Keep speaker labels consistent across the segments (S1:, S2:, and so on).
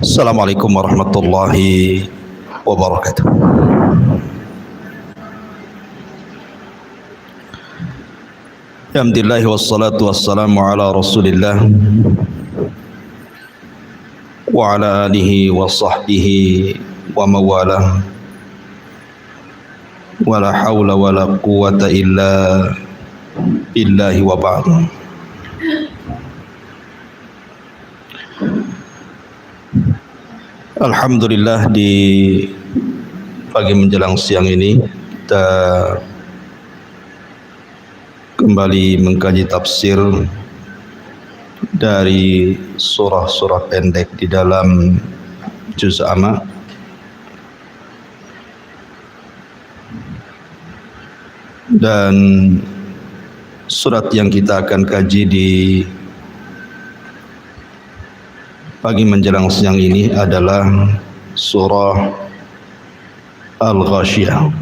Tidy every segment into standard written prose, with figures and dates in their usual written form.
S1: Assalamualaikum warahmatullahi wabarakatuh. Alhamdulillah wassalatu wassalamu ala Rasulillah wa ala alihi wa sahbihi wa mawalah. Wa la hawla wa la quwwata illa billahi wa ba'd. Alhamdulillah, di pagi menjelang siang ini kita kembali mengkaji tafsir dari surah-surah pendek di dalam juz amma. Dan surat yang kita akan kaji di pagi menjelang siang ini adalah surah Al-Ghashiyah.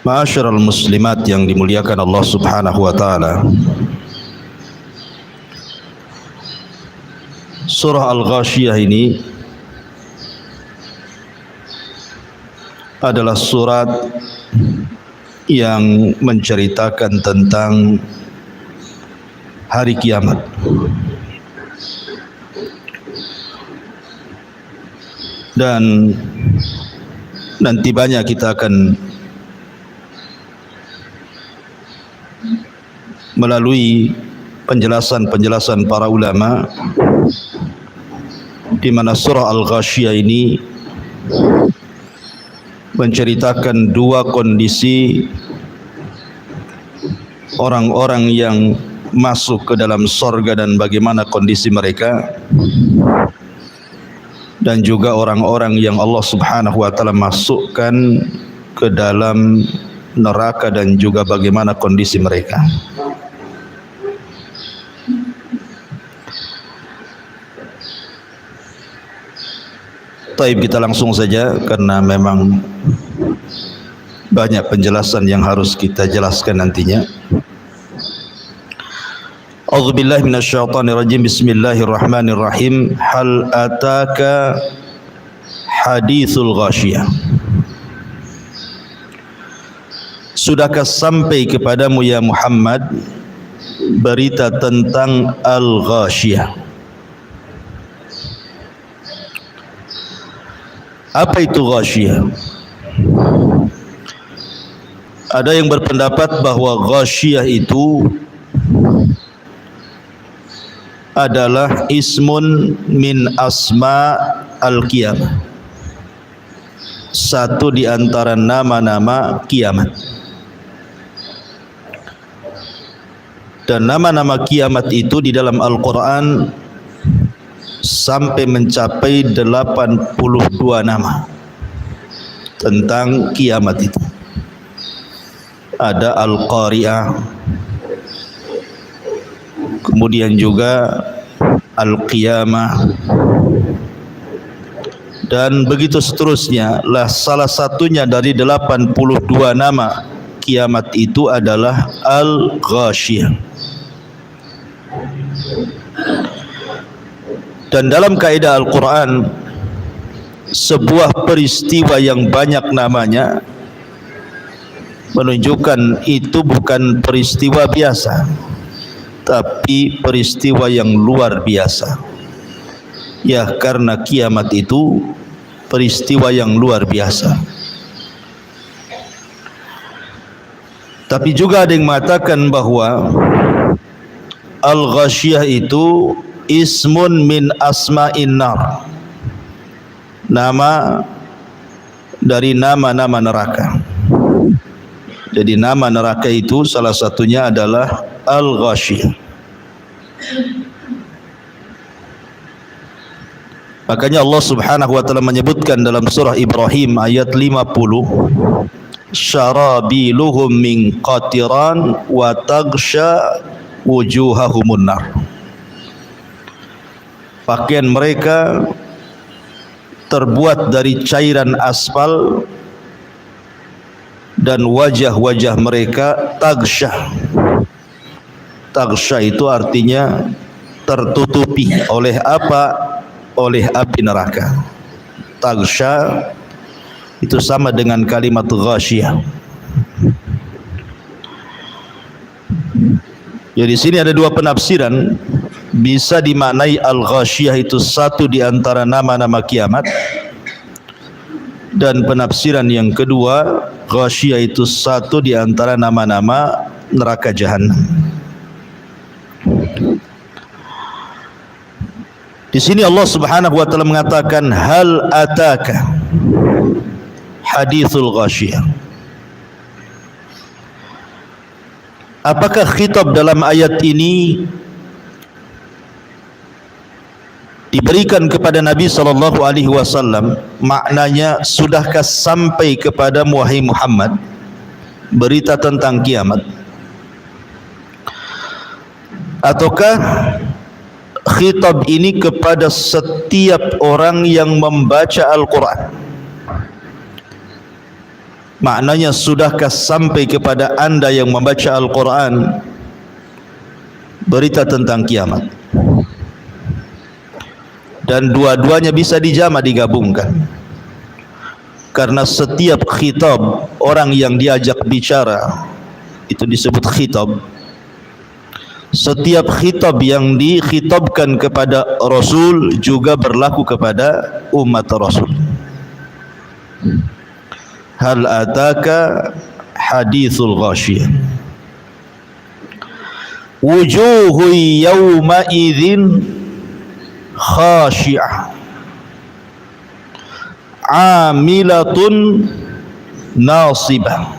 S1: Ma'asyiral muslimat yang dimuliakan Allah Subhanahu wa taala. Surah Al-Ghashiyah ini adalah surat yang menceritakan tentang hari kiamat. Dan nanti banyak kita akan melalui penjelasan-penjelasan para ulama di mana surah Al-Ghashiyah ini menceritakan dua kondisi orang-orang yang masuk ke dalam sorga dan bagaimana kondisi mereka, dan juga orang-orang yang Allah Subhanahu wa taala masukkan ke dalam neraka dan juga bagaimana kondisi mereka. Taib, kita langsung saja karena memang banyak penjelasan yang harus kita jelaskan nantinya. A'udzubillahi minasyaitonirrajim. Bismillahirrahmanirrahim. Hal ataka hadithul ghashiyah. Sudahkah sampai kepadamu ya Muhammad berita tentang Al-Ghashiyah? Apa itu Ghashiyah? Ada yang berpendapat bahwa Ghashiyah itu adalah ismun min asma al-qiyamah, satu di antara nama-nama kiamat. Dan nama-nama kiamat itu di dalam Al-Quran sampai mencapai 82 nama tentang kiamat itu. Ada Al-Qari'ah, kemudian juga Al-Qiyamah, dan begitu seterusnya. Lah salah satunya dari 82 nama kiamat itu adalah Al-Ghashiyah. Dan dalam kaidah Al-Quran, sebuah peristiwa yang banyak namanya menunjukkan itu bukan peristiwa biasa, tapi peristiwa yang luar biasa. Ya, karena kiamat itu peristiwa yang luar biasa. Tapi juga ada yang mengatakan bahwa Al-Ghashiyah itu ismun min asma'in nar, nama dari nama-nama neraka. Jadi nama neraka itu salah satunya adalah Al-Ghashiyah. Makanya Allah Subhanahu wa taala menyebutkan dalam surah Ibrahim ayat 50, syarabiluhum min qatiran wa taghsha wujuhahumun nar. Pakaian mereka terbuat dari cairan aspal dan wajah-wajah mereka taghsyah. Taghsyah itu artinya tertutupi oleh apa? Oleh api neraka. Taghsha itu sama dengan kalimat ghasyiyah. Jadi di sini ada dua penafsiran. Bisa dimaknai al-ghasyiyah itu satu di antara nama-nama kiamat, dan penafsiran yang kedua, ghasyiyah itu satu di antara nama-nama neraka jahanam. Di sini Allah Subhanahu wa taala mengatakan hal ataka hadithul ghasyiyah. Apakah khitab dalam ayat ini diberikan kepada Nabi sallallahu alaihi wasallam? Maknanya, sudahkah sampai kepadamu wahai Muhammad berita tentang kiamat? Ataukah khitab ini kepada setiap orang yang membaca Al-Quran? Maknanya, sudahkah sampai kepada anda yang membaca Al-Quran berita tentang kiamat? Dan dua-duanya bisa dijamak, digabungkan, karena setiap khitab orang yang diajak bicara itu disebut khitab. Setiap khitab yang dikhitabkan kepada Rasul juga berlaku kepada umat Rasul. Hal ataka hadithul ghasyiyah. Wujuhu yawma idzin khashi'ah amilatun nasibah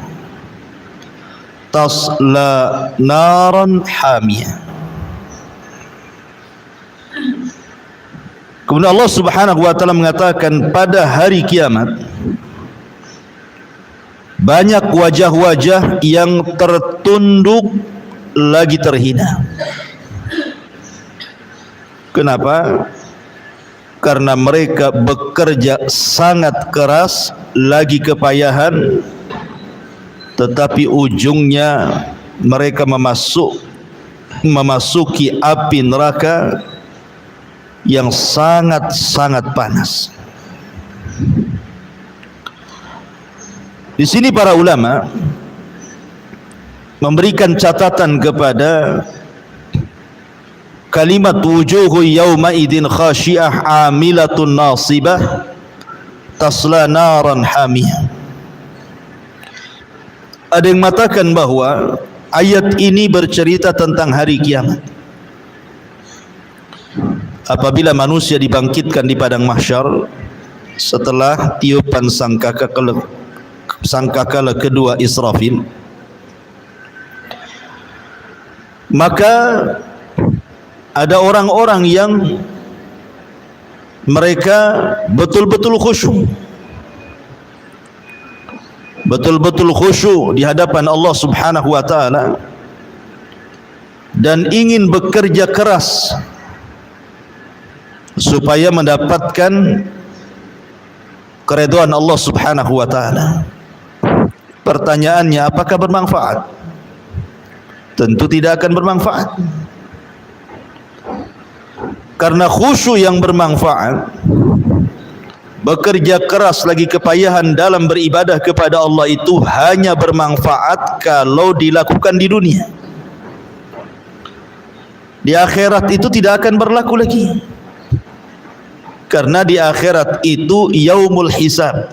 S1: tasla naran hamiyah. Kemudian Allah Subhanahu wa taala mengatakan pada hari kiamat banyak wajah-wajah yang tertunduk lagi terhina. Kenapa? Karena mereka bekerja sangat keras, lagi kepayahan, tetapi ujungnya mereka memasuki api neraka yang sangat-sangat panas. Di sini para ulama memberikan catatan kepada kalimat wujuhu yawma idzin khashi'ah amilatun nasibah tasla naran hamiyah. Ada yang mengatakan bahwa ayat ini bercerita tentang hari kiamat. Apabila manusia dibangkitkan di padang mahsyar setelah tiupan sangkakala kedua Israfil, maka ada orang-orang yang mereka betul-betul khusyuk, betul-betul khusyuk di hadapan Allah Subhanahu wa taala, dan ingin bekerja keras supaya mendapatkan keridhaan Allah Subhanahu wa taala. Pertanyaannya, apakah bermanfaat? Tentu tidak akan bermanfaat. Karena khusyuk yang bermanfaat, bekerja keras lagi kepayahan dalam beribadah kepada Allah itu hanya bermanfaat kalau dilakukan di dunia. Di akhirat itu tidak akan berlaku lagi. Karena di akhirat itu yaumul hisab,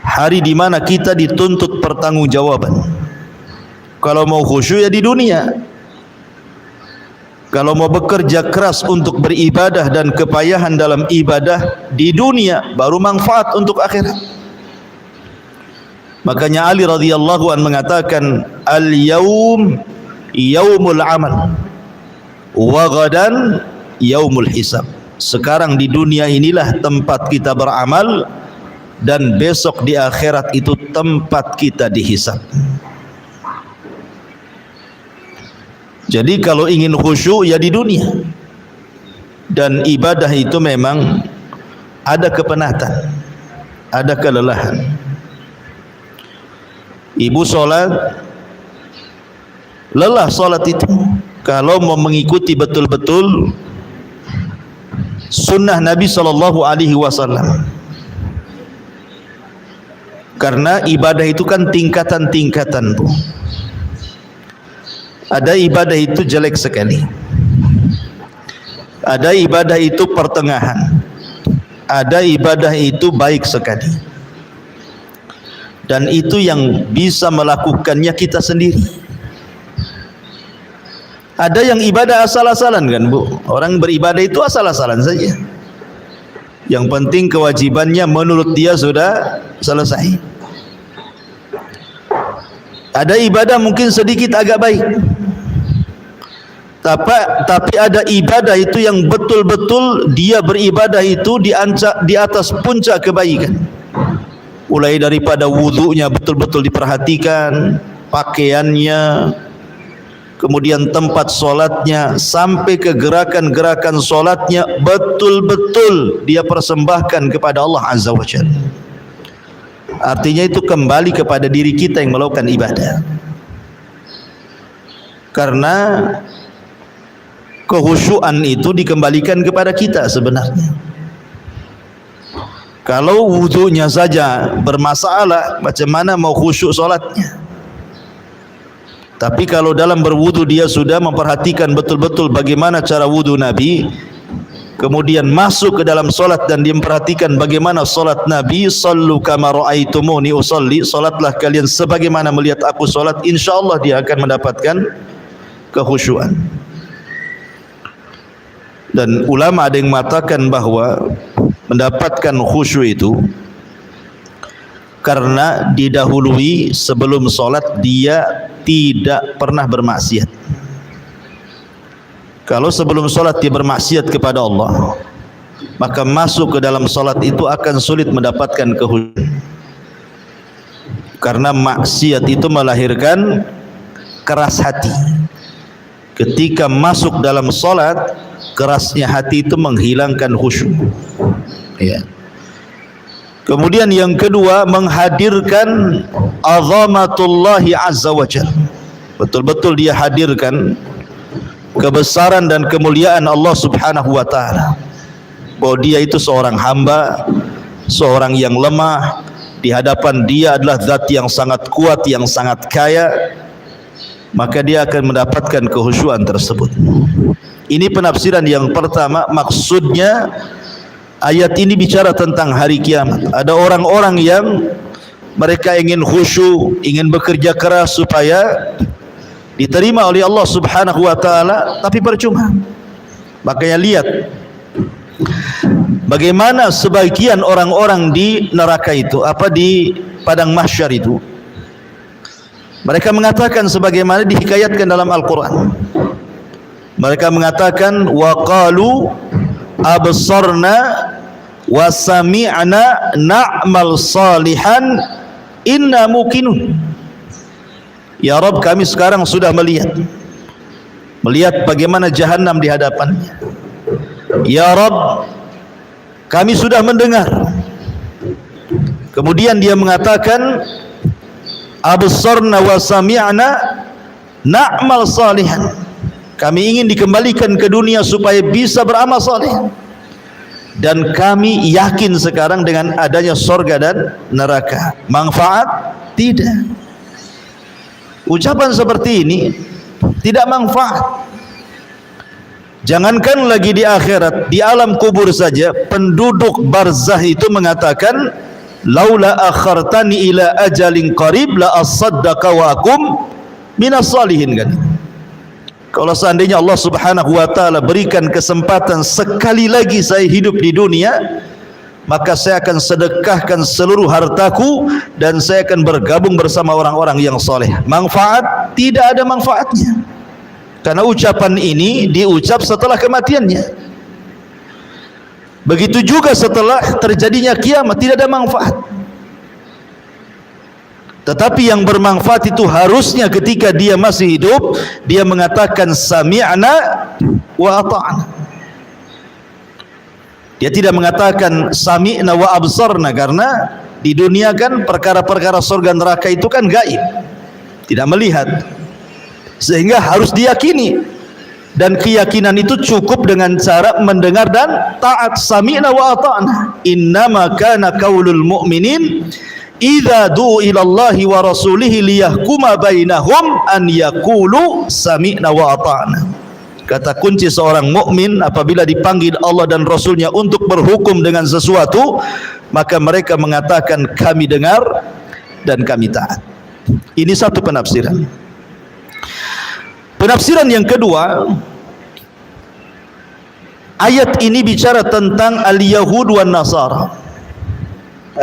S1: hari di mana kita dituntut pertanggungjawaban. Kalau mau khusyuk ya di dunia. Kalau mau bekerja keras untuk beribadah dan kepayahan dalam ibadah di dunia, baru manfaat untuk akhirat. Makanya Ali radhiyallahu anhu mengatakan, al-yaum yaumul amal wa ghadan yaumul hisab. Sekarang di dunia inilah tempat kita beramal, dan besok di akhirat itu tempat kita dihisab. Jadi kalau ingin khusyuk ya di dunia, dan ibadah itu memang ada kepenatan, ada kelelahan. Ibu sholat, lelah sholat itu kalau mau mengikuti betul-betul sunnah Nabi SAW. Karena ibadah itu kan tingkatan-tingkatan, Bu. Ada ibadah itu jelek sekali, ada ibadah itu pertengahan, ada ibadah itu baik sekali, dan itu yang bisa melakukannya kita sendiri. Ada yang ibadah asal-asalan kan, Bu. Orang beribadah itu asal-asalan saja, yang penting kewajibannya menurut dia sudah selesai. Ada ibadah mungkin sedikit agak baik, tapi ada ibadah itu yang betul-betul dia beribadah itu di atas puncak kebaikan. Mulai daripada wudunya betul-betul diperhatikan, pakaiannya, kemudian tempat solatnya, sampai ke gerakan-gerakan solatnya betul-betul dia persembahkan kepada Allah Azza wa Jalla. Artinya itu kembali kepada diri kita yang melakukan ibadah. Karena kehusyuan itu dikembalikan kepada kita sebenarnya. Kalau wudunya saja bermasalah, macam mana mau khusyuk solatnya? Tapi kalau dalam berwudu dia sudah memperhatikan betul-betul bagaimana cara wudu Nabi, kemudian masuk ke dalam solat dan dia memperhatikan bagaimana solat Nabi, sallu kama ra'aitumuni usalli, solatlah kalian sebagaimana melihat aku solat, insyaallah dia akan mendapatkan kekhusyuan. Dan ulama ada yang mengatakan bahwa mendapatkan khusyuk itu karena didahului sebelum solat dia tidak pernah bermaksiat. Kalau sebelum solat dia bermaksiat kepada Allah, maka masuk ke dalam solat itu akan sulit mendapatkan kekhusyuan. Karena maksiat itu melahirkan keras hati. Ketika masuk dalam solat, kerasnya hati itu menghilangkan khusyuk. Ya. Kemudian yang kedua, menghadirkan azamatullahi azza wa jalla. Betul-betul dia hadirkan kebesaran dan kemuliaan Allah Subhanahu wa taala, bahwa dia itu seorang hamba, seorang yang lemah, di hadapan dia adalah zat yang sangat kuat, yang sangat kaya, maka dia akan mendapatkan kehusyuan tersebut. Ini penafsiran yang pertama. Maksudnya ayat ini bicara tentang hari kiamat. Ada orang-orang yang mereka ingin khusyuk, ingin bekerja keras supaya diterima oleh Allah Subhanahu wa taala, tapi percuma. Makanya lihat bagaimana sebagian orang-orang di neraka itu, di padang mahsyar itu, mereka mengatakan sebagaimana dihikayatkan dalam Al-Qur'an. Mereka mengatakan wa qalu absarna wa sami'na na'mal salihan inna muqinun. Ya Rabb, kami sekarang sudah melihat bagaimana jahanam di hadapannya. Ya Rabb, kami sudah mendengar. Kemudian dia mengatakan absarna wa sami'na na'mal salihan. Kami ingin dikembalikan ke dunia supaya bisa beramal saleh. Dan kami yakin sekarang dengan adanya surga dan neraka. Manfaat? Tidak. Ucapan seperti ini tidak manfaat. Jangankan lagi di akhirat, di alam kubur saja penduduk barzah itu mengatakan, laula akhartani ila ajalin qarib la asaddaqa wa akum minas salihin. Kan, kalau seandainya Allah Subhanahu wa taala berikan kesempatan sekali lagi saya hidup di dunia, maka saya akan sedekahkan seluruh hartaku dan saya akan bergabung bersama orang-orang yang soleh. Manfaat? Tidak ada manfaatnya, karena ucapan ini diucap setelah kematiannya. Begitu juga setelah terjadinya kiamat, tidak ada manfaat. Tetapi yang bermanfaat itu harusnya ketika dia masih hidup, dia mengatakan sami'na wa ata'na. Dia tidak mengatakan sami'na wa absarna, karena di dunia kan perkara-perkara surga neraka itu kan gaib, tidak melihat, sehingga harus diyakini Dan keyakinan itu cukup dengan cara mendengar dan taat. Sami'na wa ata'na. Innama kana qaulul mu'minin idza du'u ila Allahi wa rasulihi liyahkuma bainahum an yaqulu sami'na wa ata'na. Kata kunci seorang mukmin apabila dipanggil Allah dan Rasulnya untuk berhukum dengan sesuatu, maka mereka mengatakan kami dengar dan kami taat. Ini satu penafsiran. Penafsiran yang kedua, ayat ini bicara tentang al-Yahud wan Nasara.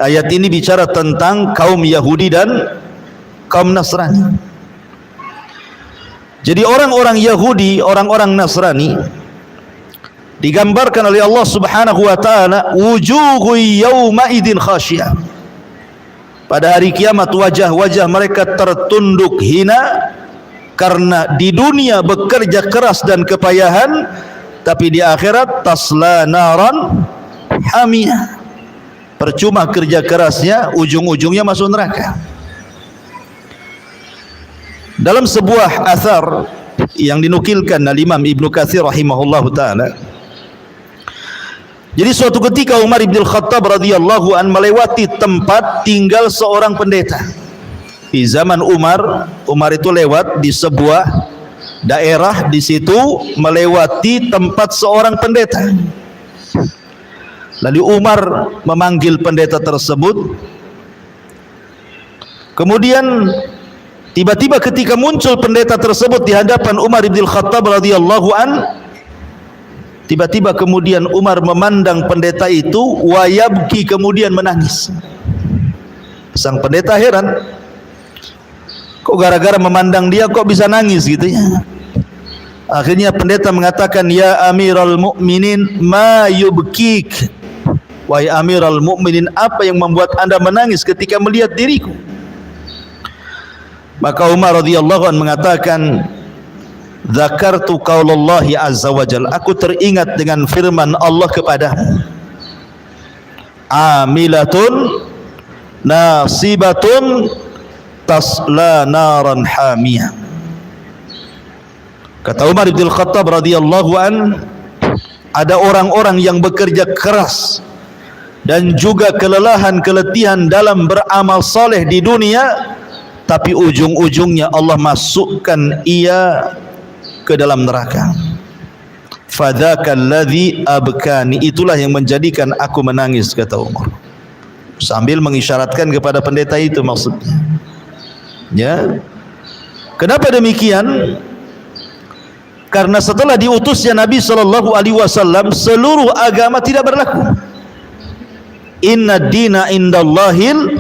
S1: Ayat ini bicara tentang kaum Yahudi dan kaum Nasrani. Jadi orang-orang Yahudi, orang-orang Nasrani digambarkan oleh Allah Subhanahu wa taala, wujuhu yauma idzin khasyiyah. Pada hari kiamat wajah-wajah mereka tertunduk hina karena di dunia bekerja keras dan kepayahan, tapi di akhirat tasla naran hamiyah. Percuma kerja kerasnya, ujung-ujungnya masuk neraka. Dalam sebuah athar yang dinukilkan oleh Imam Ibnu Katsir rahimahullahu taala, jadi suatu ketika Umar bin Khattab radhiyallahu an melewati tempat tinggal seorang pendeta. Di zaman Umar itu lewat di sebuah daerah, di situ melewati tempat seorang pendeta. Lalu Umar memanggil pendeta tersebut. Kemudian tiba-tiba ketika muncul pendeta tersebut di hadapan Umar bin Khattab radhiyallahu an, tiba-tiba kemudian Umar memandang pendeta itu, wa yabki, kemudian menangis. Sang pendeta heran, kok gara-gara memandang dia kok bisa nangis gitu ya. Akhirnya pendeta mengatakan, ya Amiral Mukminin, ma yubkik. Wahai Amiral Mukminin, apa yang membuat anda menangis ketika melihat diriku? Maka Umar radhiyallahu anhu mengatakan, dzakartu qaulallahi azza wajalla, aku teringat dengan firman Allah kepadamu, amilatun nasibatun tasla naran hamiyah. Kata Umar bin Khattab radhiyallahu an, ada orang-orang yang bekerja keras dan juga keletihan dalam beramal saleh di dunia, tapi ujung-ujungnya Allah masukkan ia ke dalam neraka. Fadzakal ladzi abkani, itulah yang menjadikan aku menangis, kata Umar, sambil mengisyaratkan kepada pendeta itu maksudnya. Ya. Kenapa demikian? Karena setelah diutusnya Nabi sallallahu alaihi wasallam, seluruh agama tidak berlaku. Inna dina indallahil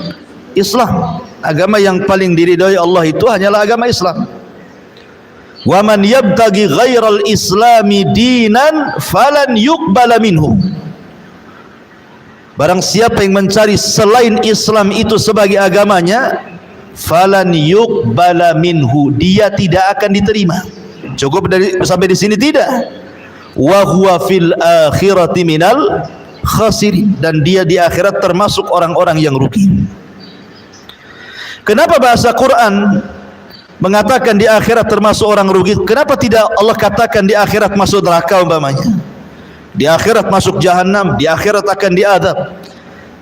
S1: Islam. Agama yang paling diridhai Allah itu hanyalah agama Islam. Wa man yabtaghi ghairal islami dinan falan yuqbala minhu. Barang siapa yang mencari selain Islam itu sebagai agamanya, falan yuqbala minhu, dia tidak akan diterima. Cukup sampai di sini tidak? Wa huwa fil akhirati minal khasirin, dan dia di akhirat termasuk orang-orang yang rugi. Kenapa bahasa Quran mengatakan di akhirat termasuk orang rugi? Kenapa tidak Allah katakan di akhirat masuk neraka umpamanya? Di akhirat masuk jahanam, di akhirat akan diadab.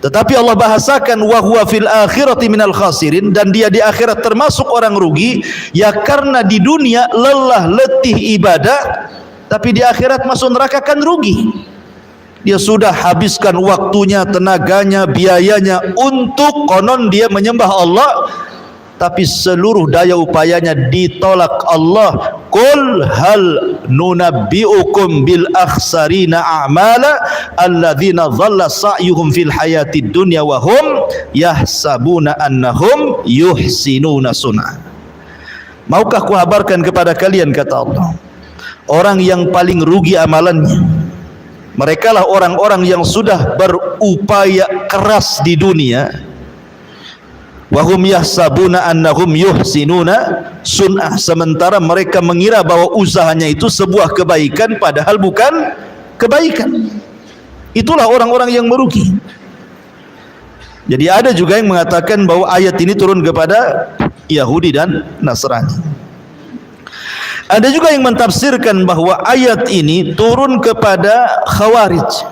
S1: Tetapi Allah bahasakan wa huwa fil akhirati minal khasirin, dan dia di akhirat termasuk orang rugi, ya karena di dunia lelah letih ibadah, tapi di akhirat masuk neraka kan rugi. Dia sudah habiskan waktunya, tenaganya, biayanya untuk konon dia menyembah Allah, tapi seluruh daya upayanya ditolak Allah. Qul hal nunabbiukum bil akhsarina a'mala alladzina dhalla sa'yuhum fil hayatid dunya wa hum yahsabuna annahum yuhsinuna sun'a. Maukah kuhabarkan kepada kalian, kata Allah, orang yang paling rugi amalannya, mereka lah orang-orang yang sudah berupaya keras di dunia, wahum yahsabuna annahum yuhsinuna sun'ah, sementara mereka mengira bahwa usahanya itu sebuah kebaikan, padahal bukan kebaikan. Itulah orang-orang yang merugi. Jadi ada juga yang mengatakan bahwa ayat ini turun kepada Yahudi dan Nasrani. Ada juga yang mentafsirkan bahwa ayat ini turun kepada Khawarij,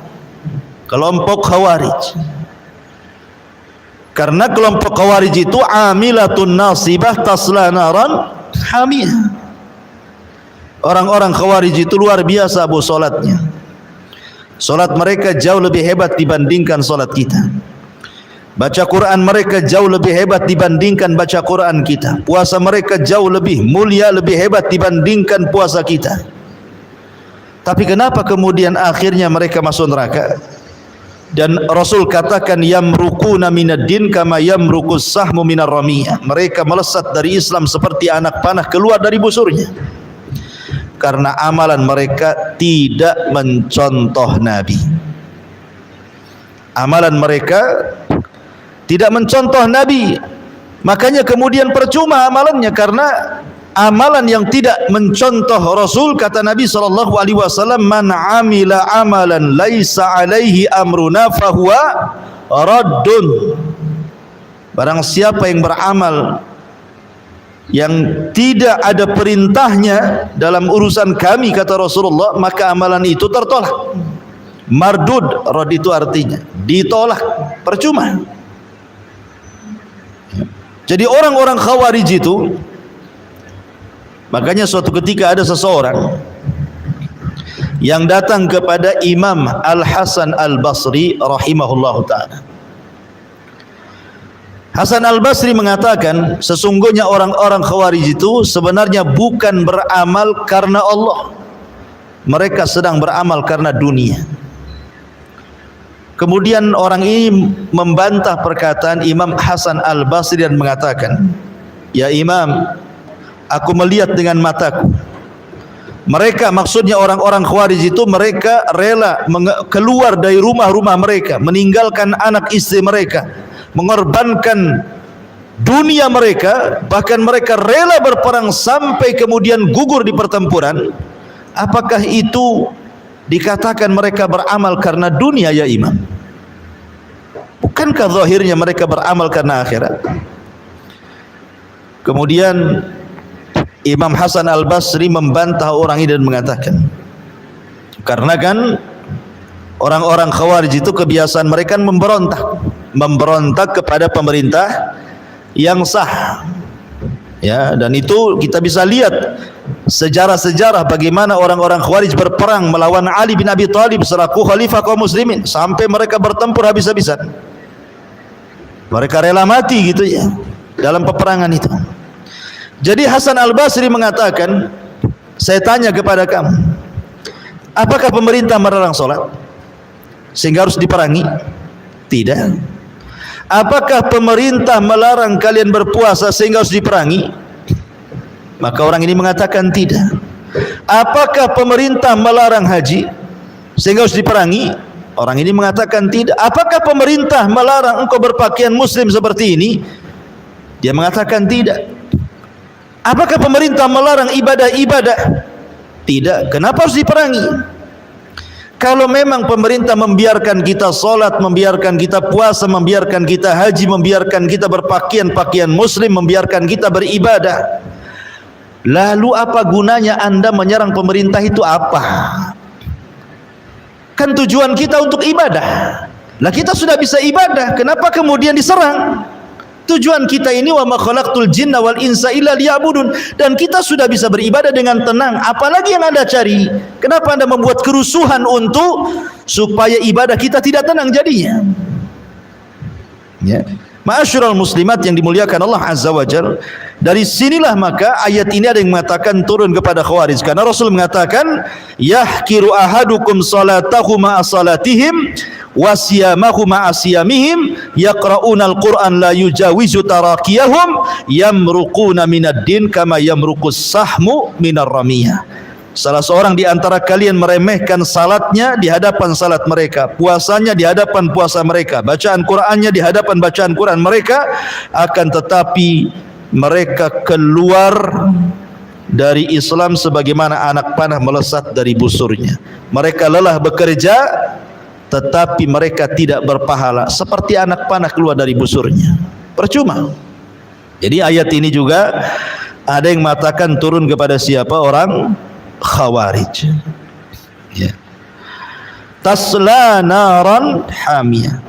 S1: kelompok Khawarij. Karena kelompok Khawarij itu amilatun nasibah tasla naran hamiyah. Orang-orang Khawarij itu luar biasa bu solatnya. Solat mereka jauh lebih hebat dibandingkan solat kita. Baca Quran mereka jauh lebih hebat dibandingkan baca Quran kita. Puasa mereka jauh lebih mulia, lebih hebat dibandingkan puasa kita. Tapi kenapa kemudian akhirnya mereka masuk neraka? Dan Rasul katakan yamruquna minad din kama yamruqus sahmu minar ramiyah. Mereka melesat dari Islam seperti anak panah keluar dari busurnya. Karena amalan mereka tidak mencontoh Nabi. Amalan mereka tidak mencontoh Nabi. Makanya kemudian percuma amalannya, karena amalan yang tidak mencontoh Rasul, kata Nabi SAW, man amila amalan laisa alaihi amruna fahuwa raddun. Barang siapa yang beramal yang tidak ada perintahnya dalam urusan kami, kata Rasulullah, maka amalan itu tertolak. Mardud, rad itu artinya ditolak, percuma. Jadi orang-orang Khawarij itu, makanya suatu ketika ada seseorang yang datang kepada Imam Al-Hasan Al-Basri rahimahullahu ta'ala. Hasan Al-Basri mengatakan, sesungguhnya orang-orang Khawarij itu sebenarnya bukan beramal karena Allah. Mereka sedang beramal karena dunia. Kemudian orang ini membantah perkataan Imam Hasan Al-Basri dan mengatakan, ya Imam, aku melihat dengan mataku. Mereka, maksudnya orang-orang Khawarij itu, mereka rela keluar dari rumah-rumah mereka, meninggalkan anak istri mereka, mengorbankan dunia mereka, bahkan mereka rela berperang sampai kemudian gugur di pertempuran. Apakah itu dikatakan mereka beramal karena dunia ya Imam? Bukankah zahirnya mereka beramal karena akhirat? Kemudian Imam Hasan Al-Basri membantah orang ini dan mengatakan, karena kan orang-orang Khawarij itu kebiasaan mereka memberontak kepada pemerintah yang sah. Ya, dan itu kita bisa lihat sejarah-sejarah bagaimana orang-orang Khawarij berperang melawan Ali bin Abi Thalib selaku khalifah kaum muslimin sampai mereka bertempur habis-habisan. Mereka rela mati gitu ya dalam peperangan itu. Jadi Hasan Al-Basri mengatakan, saya tanya kepada kamu, apakah pemerintah melarang salat sehingga harus diperangi? Tidak. Apakah pemerintah melarang kalian berpuasa sehingga harus diperangi? Maka orang ini mengatakan tidak. Apakah pemerintah melarang haji sehingga harus diperangi? Orang ini mengatakan tidak. Apakah pemerintah melarang engkau berpakaian muslim seperti ini? Dia mengatakan tidak. Apakah pemerintah melarang ibadah-ibadah? Tidak. Kenapa harus diperangi? Kalau memang pemerintah membiarkan kita sholat, membiarkan kita puasa, membiarkan kita haji, membiarkan kita berpakaian muslim, membiarkan kita beribadah, lalu apa gunanya Anda menyerang pemerintah itu apa? Kan tujuan kita untuk ibadah. Lah kita sudah bisa ibadah, kenapa kemudian diserang? Tujuan kita ini wa ma khalaqtul jinna wal insa illa liya'budun, dan kita sudah bisa beribadah dengan tenang. Apalagi yang Anda cari? Kenapa Anda membuat kerusuhan untuk supaya ibadah kita tidak tenang jadinya? Ya. Ma'asyiral muslimat yang dimuliakan Allah Azza wa Jalla, dari sinilah maka ayat ini ada yang mengatakan turun kepada Khawarij, karena Rasul mengatakan yahkiru ahadukum salatahu ma'a salatihim wa siyamahu ma'a siyamihim yaqra'unal Qur'an la yujawizu tarakiyahum yamruquna minad din kama yamruqus sahmu minar ramiyah. Salah seorang di antara kalian meremehkan salatnya di hadapan salat mereka, puasanya di hadapan puasa mereka, bacaan Qur'annya di hadapan bacaan Qur'an mereka, akan tetapi mereka keluar dari Islam sebagaimana anak panah melesat dari busurnya. Mereka lelah bekerja, tetapi mereka tidak berpahala, seperti anak panah keluar dari busurnya. Percuma. Jadi ayat ini juga Ada yang mengatakan turun kepada siapa? Orang Khawarij. Ya. Tasla naran hamiyah.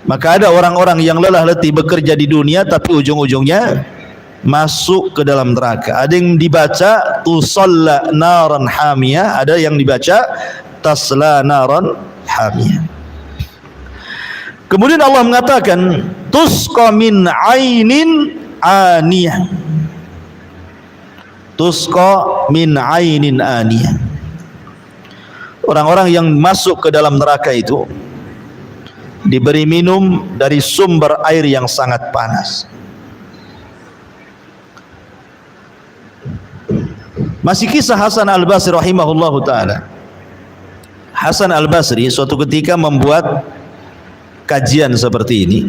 S1: Maka ada orang-orang yang lelah letih bekerja di dunia tapi ujung-ujungnya masuk ke dalam neraka. Ada yang dibaca tusalla naran hamiyah, ada yang dibaca tasla naran hamiyah. Kemudian Allah mengatakan tusqa min ainin aniyah. Tusqa min ainin aniyah. Orang-orang yang masuk ke dalam neraka itu diberi minum dari sumber air yang sangat panas. Masih kisah Hasan Al-Basri rahimahullahu ta'ala. Hasan Al-Basri suatu ketika membuat kajian seperti ini.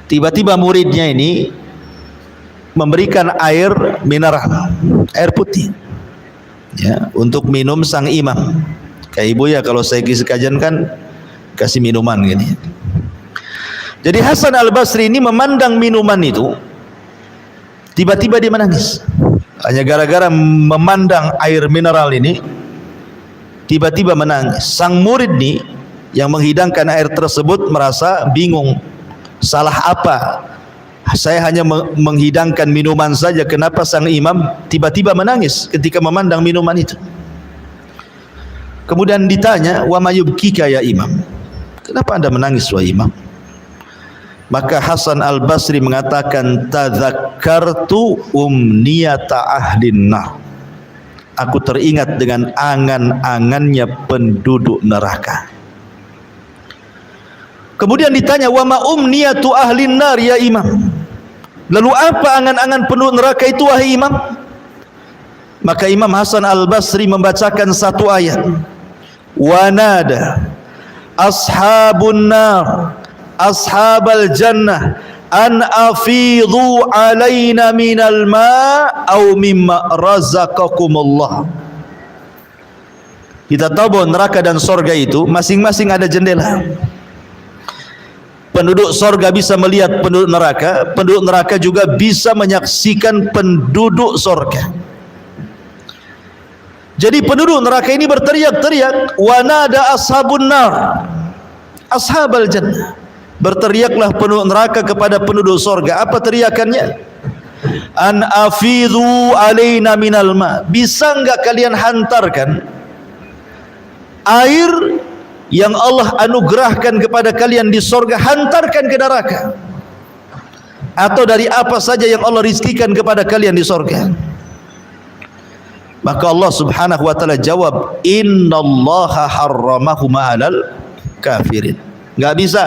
S1: Tiba-tiba muridnya ini memberikan air mineral, air putih, ya, untuk minum sang imam. Kayak ibu ya, kalau saya kisah kajian kan kasih minuman gini. Jadi Hasan Al-Basri ini memandang minuman itu, tiba-tiba dia menangis. Hanya gara-gara memandang air mineral ini, tiba-tiba menangis. Sang murid nih yang menghidangkan air tersebut merasa bingung. Salah apa? Saya hanya menghidangkan minuman saja, kenapa sang imam tiba-tiba menangis ketika memandang minuman itu? Kemudian ditanya, wa mayubkika ya imam? Kenapa anda menangis wahai imam? Maka Hasan Al-Basri mengatakan, tadzakkartu umniyata ahlin nar. Aku teringat dengan angan-angannya penduduk neraka. Kemudian ditanya, wa ma umniyatu ahlin nar ya imam? Lalu apa angan-angan penduduk neraka itu wahai imam? Maka Imam Hasan Al-Basri membacakan satu ayat. Wa nada ashabun nar ashabal jannah an afidhu alaina minal ma' au mimma razaqakumullah. Kita tahu bahwa neraka dan sorga itu masing-masing ada jendela. Penduduk sorga bisa melihat penduduk neraka juga bisa menyaksikan penduduk sorga. Jadi penduduk neraka ini berteriak-teriak, wa nada ashabun nar ashabal jannah. Berteriaklah penduduk neraka kepada penduduk sorga. Apa teriakannya? An afidhu alaina minal ma. Bisa enggak kalian hantarkan air yang Allah anugerahkan kepada kalian di sorga, hantarkan ke neraka? Atau dari apa saja yang Allah rizkikan kepada kalian di sorga? Maka Allah subhanahu wa ta'ala jawab, innallaha harramahuma alal kafirin. Enggak bisa,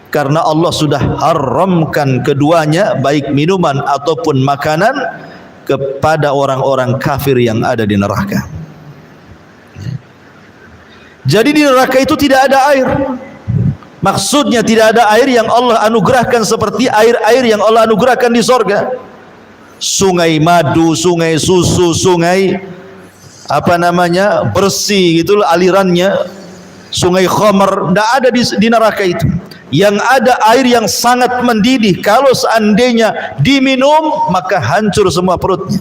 S1: karena Allah sudah haramkan keduanya, baik minuman ataupun makanan, kepada orang-orang kafir yang ada di neraka. Jadi di neraka itu tidak ada air. Maksudnya tidak ada air yang Allah anugerahkan seperti air-air yang Allah anugerahkan di sorga. Sungai madu, sungai susu, sungai bersih gitu alirannya, sungai khamar, tidak ada di neraka itu. Yang ada air yang sangat mendidih, kalau seandainya diminum maka hancur semua perutnya.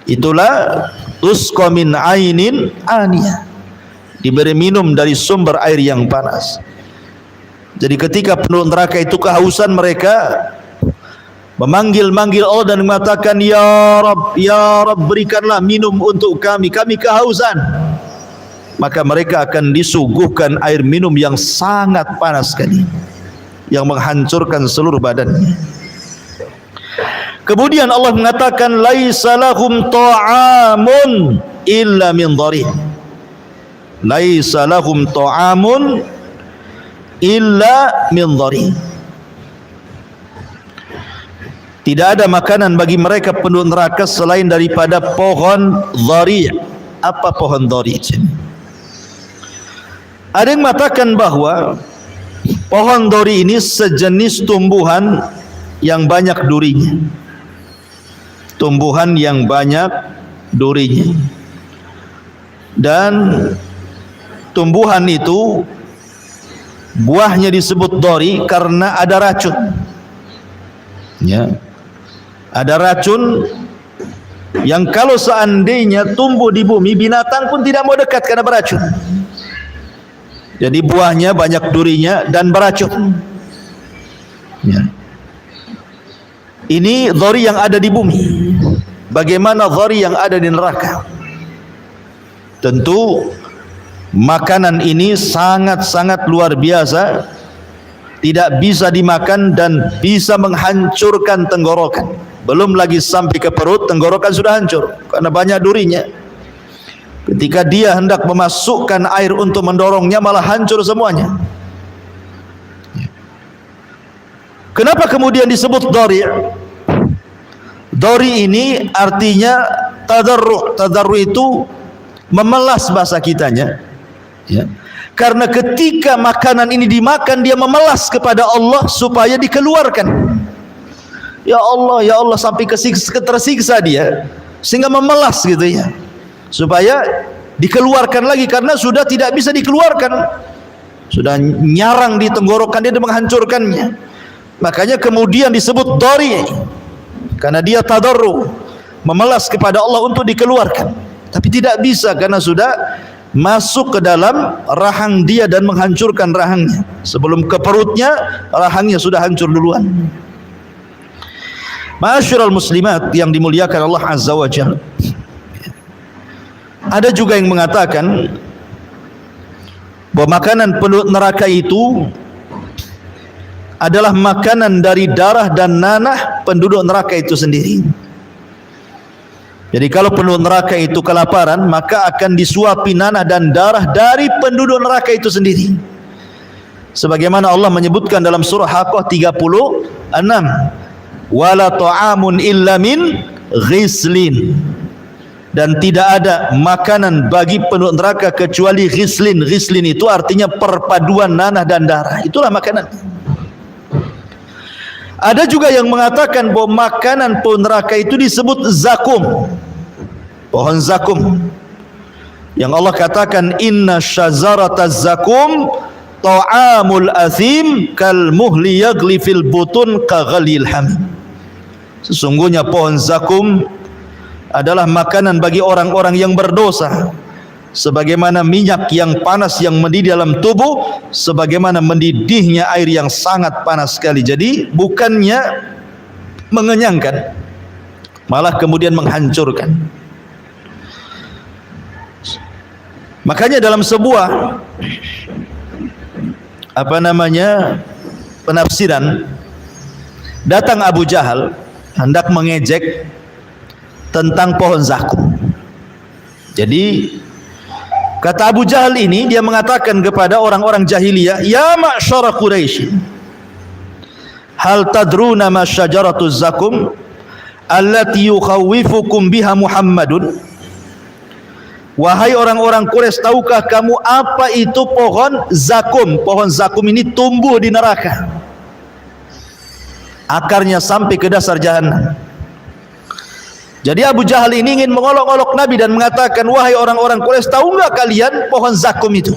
S1: Itulah tusqa min ainin aniyah, diberi minum dari sumber air yang panas. Jadi ketika penduduk neraka itu kehausan, mereka memanggil-manggil Allah dan mengatakan, ya Rabb, berikanlah minum untuk kami kehausan. Maka mereka akan disuguhkan air minum yang sangat panas sekali, yang menghancurkan seluruh badannya. Kemudian Allah mengatakan, laisa lahum ta'amun illa min dharih. Laisa lahum ta'amun illa min dharih. Tidak ada makanan bagi mereka penduduk neraka selain daripada pohon dhari'. Apa pohon dhari' ini? Ada yang mengatakan bahwa pohon dhari ini sejenis tumbuhan yang banyak durinya. Tumbuhan yang banyak durinya. Dan tumbuhan itu buahnya disebut dhari karena ada racun. Ya. Ada racun yang kalau seandainya tumbuh di bumi, binatang pun tidak mau dekat karena beracun. Jadi buahnya banyak durinya dan beracun. Ya. Ini dhari yang ada di bumi. Bagaimana dhari yang ada di neraka? Tentu makanan ini sangat-sangat luar biasa, tidak bisa dimakan dan bisa menghancurkan tenggorokan. Belum lagi sampai ke perut, tenggorokan sudah hancur karena banyak durinya. Ketika dia hendak memasukkan air untuk mendorongnya, malah hancur semuanya. Kenapa kemudian disebut dhari? Dhari ini artinya tadarru'. Tadarru' itu memelas bahasa kitanya, ya. Karena ketika makanan ini dimakan, dia memelas kepada Allah supaya dikeluarkan. Ya Allah sampai tersiksa dia, sehingga memelas gitu ya, supaya dikeluarkan lagi karena sudah tidak bisa dikeluarkan, sudah nyarang di tenggorokan dia dan menghancurkannya. Makanya kemudian disebut dhari, karena dia tadarru, memelas kepada Allah untuk dikeluarkan, tapi tidak bisa karena sudah masuk ke dalam rahang dia dan menghancurkan rahangnya. Sebelum ke perutnya, rahangnya sudah hancur duluan. Ma'asyiral muslimat yang dimuliakan Allah Azza wa Jalla, ada juga yang mengatakan bahwa makanan penduduk neraka itu adalah makanan dari darah dan nanah penduduk neraka itu sendiri. Jadi kalau penduduk neraka itu kelaparan, maka akan disuapi nanah dan darah dari penduduk neraka itu sendiri. Sebagaimana Allah menyebutkan dalam surah Haqqah 36, wala ta'amun illa min ghislin, dan tidak ada makanan bagi penduduk neraka kecuali ghislin. Ghislin itu artinya perpaduan nanah dan darah, itulah makanan. Ada juga yang mengatakan bahwa makanan penduduk neraka itu disebut zakum, pohon zakum, yang Allah katakan inna syajarataz zakum ta'amul athim kal muhli yaghli fil butun ka ghalil hamim. Sesungguhnya pohon zakum adalah makanan bagi orang-orang yang berdosa, sebagaimana minyak yang panas yang mendidih dalam tubuh, sebagaimana mendidihnya air yang sangat panas sekali. Jadi bukannya mengenyangkan, malah kemudian menghancurkan. Makanya dalam sebuah penafsiran, datang Abu Jahal hendak mengejek tentang pohon zakum. Jadi kata Abu Jahal ini, dia mengatakan kepada orang-orang jahiliyah, ya ma'syara Quraisy, hal tadruna ma syajaratuz zakum allati yukhawwifukum biha Muhammadun. Wahai orang-orang Quraisy, tahukah kamu apa itu pohon zakum? Pohon zakum ini tumbuh di neraka, akarnya sampai ke dasar jahanam. Jadi Abu Jahal ini ingin mengolok-olok Nabi dan mengatakan, wahai orang-orang Quraisy, tahu enggak kalian pohon zakum itu?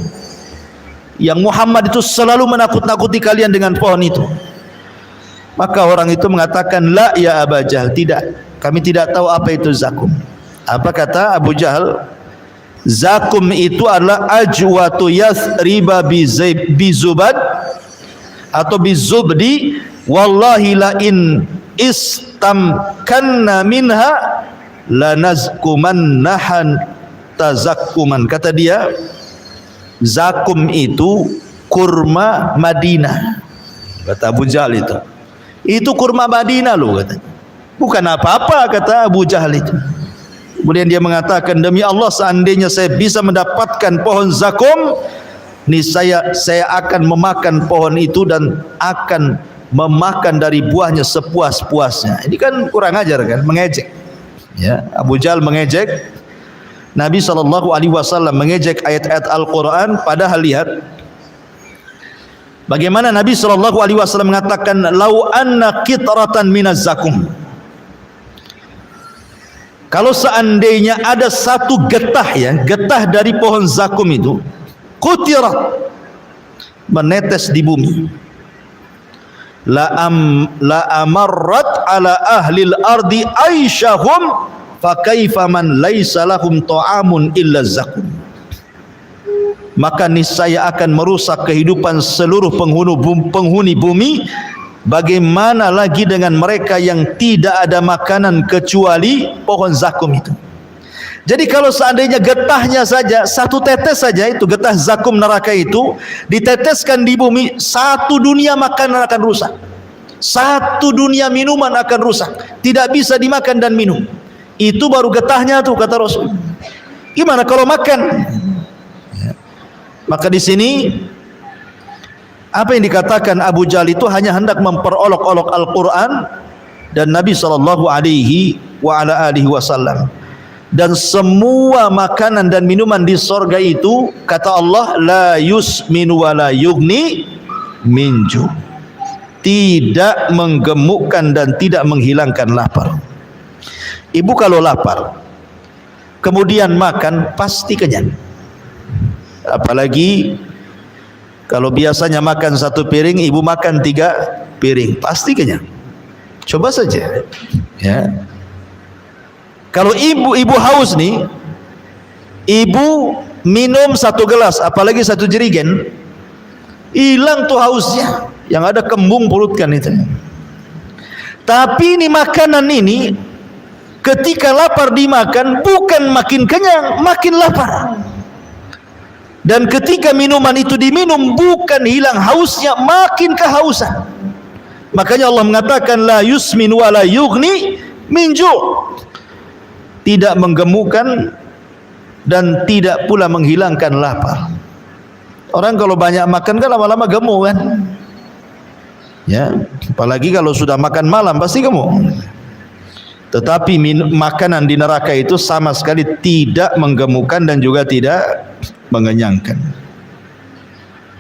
S1: Yang Muhammad itu selalu menakut-nakuti kalian dengan pohon itu. Maka orang itu mengatakan, la ya Abu Jahal, tidak, kami tidak tahu apa itu zakum. Apa kata Abu Jahal? Zakum itu adalah ajwatu yathriba bizubad atau bizubdi, wallahi la in istamkanna minha lanazkumannahan tazakkuman. Kata dia, zakum itu kurma Madinah. Kata Abu Jahal itu kurma Madinah loh, kata. Bukan apa-apa, kata Abu Jahal itu. Kemudian dia mengatakan, demi Allah, seandainya saya bisa mendapatkan pohon zakum, niscaya saya akan memakan pohon itu dan akan memakan dari buahnya sepuas-puasnya. Ini kan kurang ajar kan, mengejek. Ya, Abu Jahal mengejek Nabi SAW, mengejek ayat-ayat Al-Quran. Padahal lihat bagaimana Nabi SAW mengatakan, lau anna qitratan minaz zakum, kalau seandainya ada satu getah, ya, getah dari pohon zakum itu, qutirat, menetes di bumi, la amarrat ala ahli al-ardi aisyahum fa kaifa man laisa lahum ta'amun illa zakum. Maka niscaya akan merusak kehidupan seluruh penghuni bumi. Bagaimana lagi dengan mereka yang tidak ada makanan kecuali pohon zakum itu. Jadi kalau seandainya getahnya saja, satu tetes saja, itu getah zakum neraka itu diteteskan di bumi, satu dunia makanan akan rusak, satu dunia minuman akan rusak, tidak bisa dimakan dan minum. Itu baru getahnya tuh, kata Rasul. Gimana kalau makan? Maka di sini apa yang dikatakan Abu Jahal itu hanya hendak memperolok-olok Al-Quran dan Nabi SAW. Dan semua makanan dan minuman di sorga itu, kata Allah, la yusminu wa la yugni minju, tidak menggemukkan dan tidak menghilangkan lapar. Ibu kalau lapar kemudian makan, pasti kenyang. Apalagi kalau biasanya makan satu piring, ibu makan 3 piring, pasti kenyang. Coba saja, ya. Kalau ibu haus nih, ibu minum 1 gelas, apalagi 1 jerigen, hilang tuh hausnya, yang ada kembung perut kan itu. Tapi ini makanan ini, ketika lapar dimakan, bukan makin kenyang, makin lapar. Dan ketika minuman itu diminum, bukan hilang hausnya, makin kehausan. Makanya Allah mengatakan la yusmin wa la yughni min ju', tidak menggemukkan dan tidak pula menghilangkan lapar. Orang kalau banyak makan kan lama-lama gemuk kan, ya. Apalagi kalau sudah makan malam pasti gemuk. Tetapi makanan di neraka itu sama sekali tidak menggemukkan dan juga tidak mengenyangkan.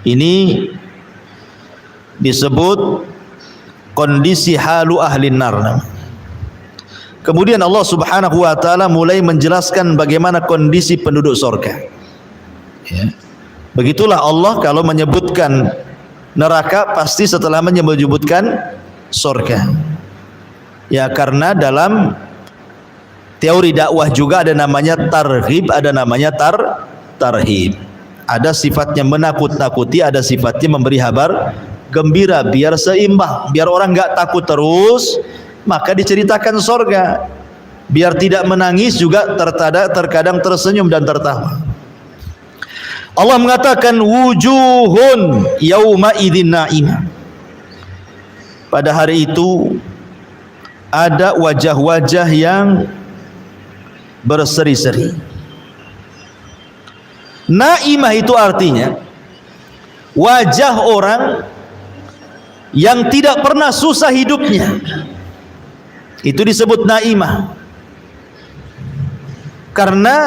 S1: Ini disebut kondisi halu ahli nar. Kemudian Allah Subhanahu wa taala mulai menjelaskan bagaimana kondisi penduduk surga. Ya. Begitulah Allah kalau menyebutkan neraka pasti setelah menyebutkan surga. Ya, karena dalam teori dakwah juga ada namanya targhib, ada namanya tarhib. Ada sifatnya menakut-nakuti, ada sifatnya memberi kabar gembira, biar seimbang, biar orang enggak takut terus. Maka diceritakan surga, biar tidak menangis juga terkadang tersenyum dan tertawa. Allah mengatakan wujuhun yauma idzin na'imah. Pada hari itu ada wajah-wajah yang berseri-seri. Na'imah itu artinya wajah orang yang tidak pernah susah hidupnya. Itu disebut na'imah. Karena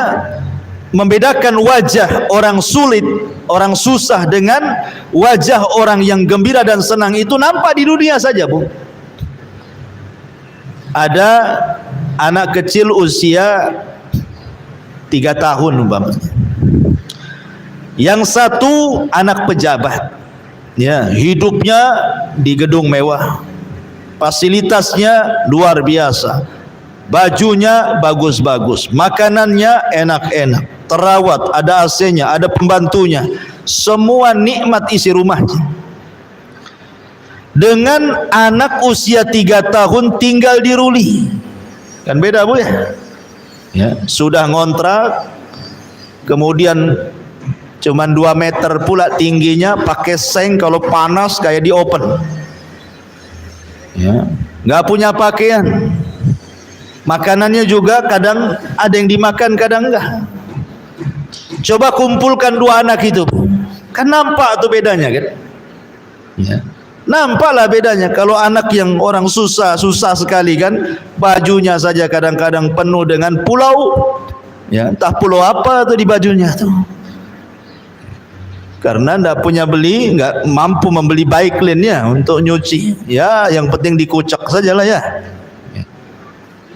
S1: membedakan wajah orang sulit, orang susah dengan wajah orang yang gembira dan senang itu nampak di dunia saja, Bu. Ada anak kecil usia 3 tahun umpamanya. Yang satu anak pejabat, ya, hidupnya di gedung mewah, fasilitasnya luar biasa, bajunya bagus-bagus, makanannya enak-enak, terawat, ada AC-nya, ada pembantunya, semua nikmat isi rumahnya. Dengan anak usia 3 tahun tinggal di Ruli, kan beda, Bu, ya? Ya, sudah ngontrak, kemudian cuman 2 meter pula tingginya, pakai seng, kalau panas kayak di open. Ya, nggak punya pakaian, makanannya juga kadang ada yang dimakan, kadang enggak. Coba kumpulkan 2 anak itu, kan nampak tuh bedanya kan? Ya, nampaklah bedanya. Kalau anak yang orang susah sekali kan, bajunya saja kadang-kadang penuh dengan pulau, ya, entah pulau apa tuh di bajunya tuh. Karena nggak mampu membeli Baiklin-nya untuk nyuci. Ya, yang penting dikucek sajalah ya.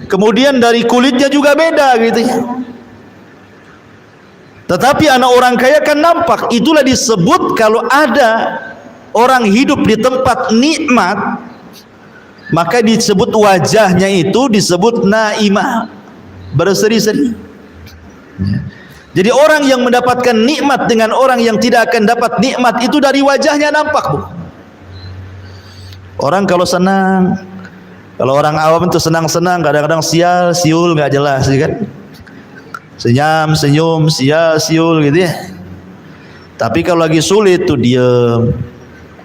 S1: Kemudian dari kulitnya juga beda gitu ya. Tetapi anak orang kaya kan nampak. Itulah disebut kalau ada orang hidup di tempat nikmat, maka disebut wajahnya itu disebut naimah, berseri-seri. Jadi orang yang mendapatkan nikmat dengan orang yang tidak akan dapat nikmat itu dari wajahnya nampak, Bu. Orang kalau senang, kalau orang awam itu senang-senang, kadang-kadang sial, siul, nggak jelas, kan? Senyum, senyum, sial, siul, gitu ya. Tapi kalau lagi sulit tuh diem,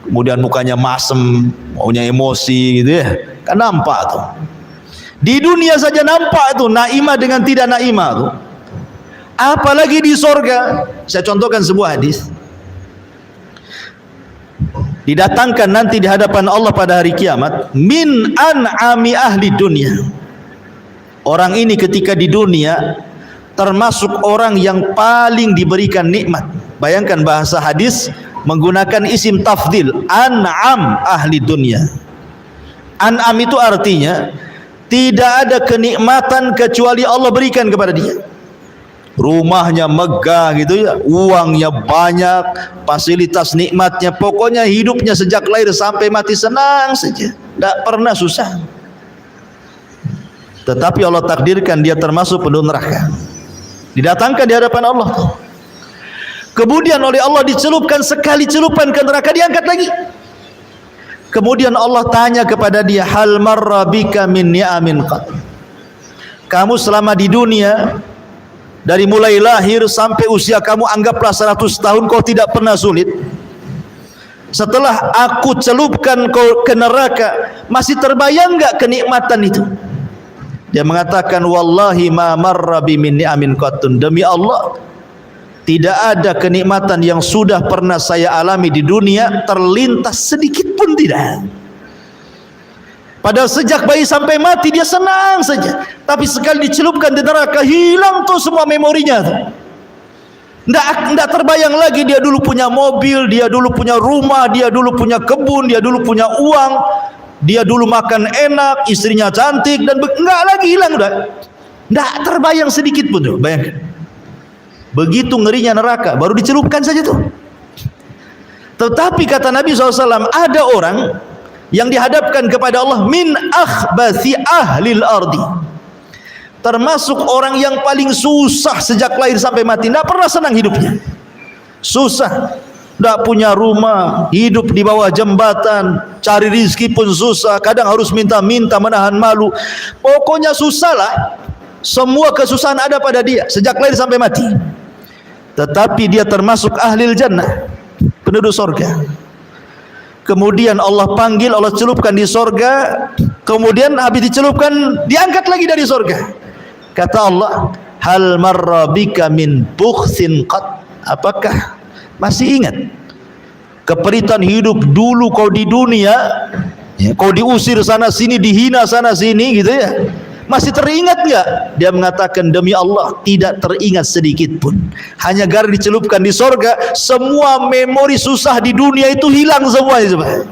S1: kemudian mukanya masem, maunya emosi, gitu ya. Kan nampak tuh. Di dunia saja nampak tuh naimah dengan tidak naimah tuh. Apalagi di sorga. Saya contohkan sebuah hadis. Didatangkan nanti di hadapan Allah pada hari kiamat min an'ami ahli dunia. Orang ini ketika di dunia termasuk orang yang paling diberikan nikmat. Bayangkan bahasa hadis menggunakan isim tafdil, an'am ahli dunia. An'am itu artinya tidak ada kenikmatan kecuali Allah berikan kepada dia. Rumahnya megah gitu ya, uangnya banyak, fasilitas nikmatnya, pokoknya hidupnya sejak lahir sampai mati senang saja, tidak pernah susah. Tetapi Allah takdirkan dia termasuk penduduk neraka, didatangkan di hadapan Allah, kemudian oleh Allah dicelupkan sekali celupan ke neraka, diangkat lagi. Kemudian Allah tanya kepada dia, hal marra bika min ni'amin qat. Kamu selama di dunia, dari mulai lahir sampai usia kamu anggaplah 100 tahun, kau tidak pernah sulit. Setelah aku celupkan kau ke neraka, masih terbayang enggak kenikmatan itu? Dia mengatakan, wallahi ma marra bi min ni'amin qattun. Demi Allah, tidak ada kenikmatan yang sudah pernah saya alami di dunia terlintas sedikit pun tidak. Padahal sejak bayi sampai mati dia senang saja. Tapi sekali dicelupkan di neraka, hilang tuh semua memorinya tuh. Nggak terbayang lagi dia dulu punya mobil, dia dulu punya rumah, dia dulu punya kebun, dia dulu punya uang, dia dulu makan enak, istrinya cantik, dan nggak lagi, hilang udah. Nggak terbayang sedikit pun tuh, bayangkan. Begitu ngerinya neraka, baru dicelupkan saja tuh. Tetapi kata Nabi SAW, ada orang yang dihadapkan kepada Allah min akhbathi ahlil ardi, termasuk orang yang paling susah sejak lahir sampai mati, tidak pernah senang hidupnya, susah, tidak punya rumah, hidup di bawah jembatan, cari rizki pun susah, kadang harus minta-minta, menahan malu, pokoknya susah lah. Semua kesusahan ada pada dia sejak lahir sampai mati. Tetapi dia termasuk ahlil jannah, penduduk sorga. Kemudian Allah panggil, Allah celupkan di sorga. Kemudian habis dicelupkan, diangkat lagi dari sorga. Kata Allah, hal marra bika min bukhsin qat. Apakah masih ingat keperitan hidup dulu kau di dunia, ya, kau diusir sana sini, dihina sana sini, gitu ya, masih teringat enggak? Dia mengatakan, demi Allah tidak teringat sedikit pun. Hanya gara dicelupkan di sorga, semua memori susah di dunia itu hilang semuanya.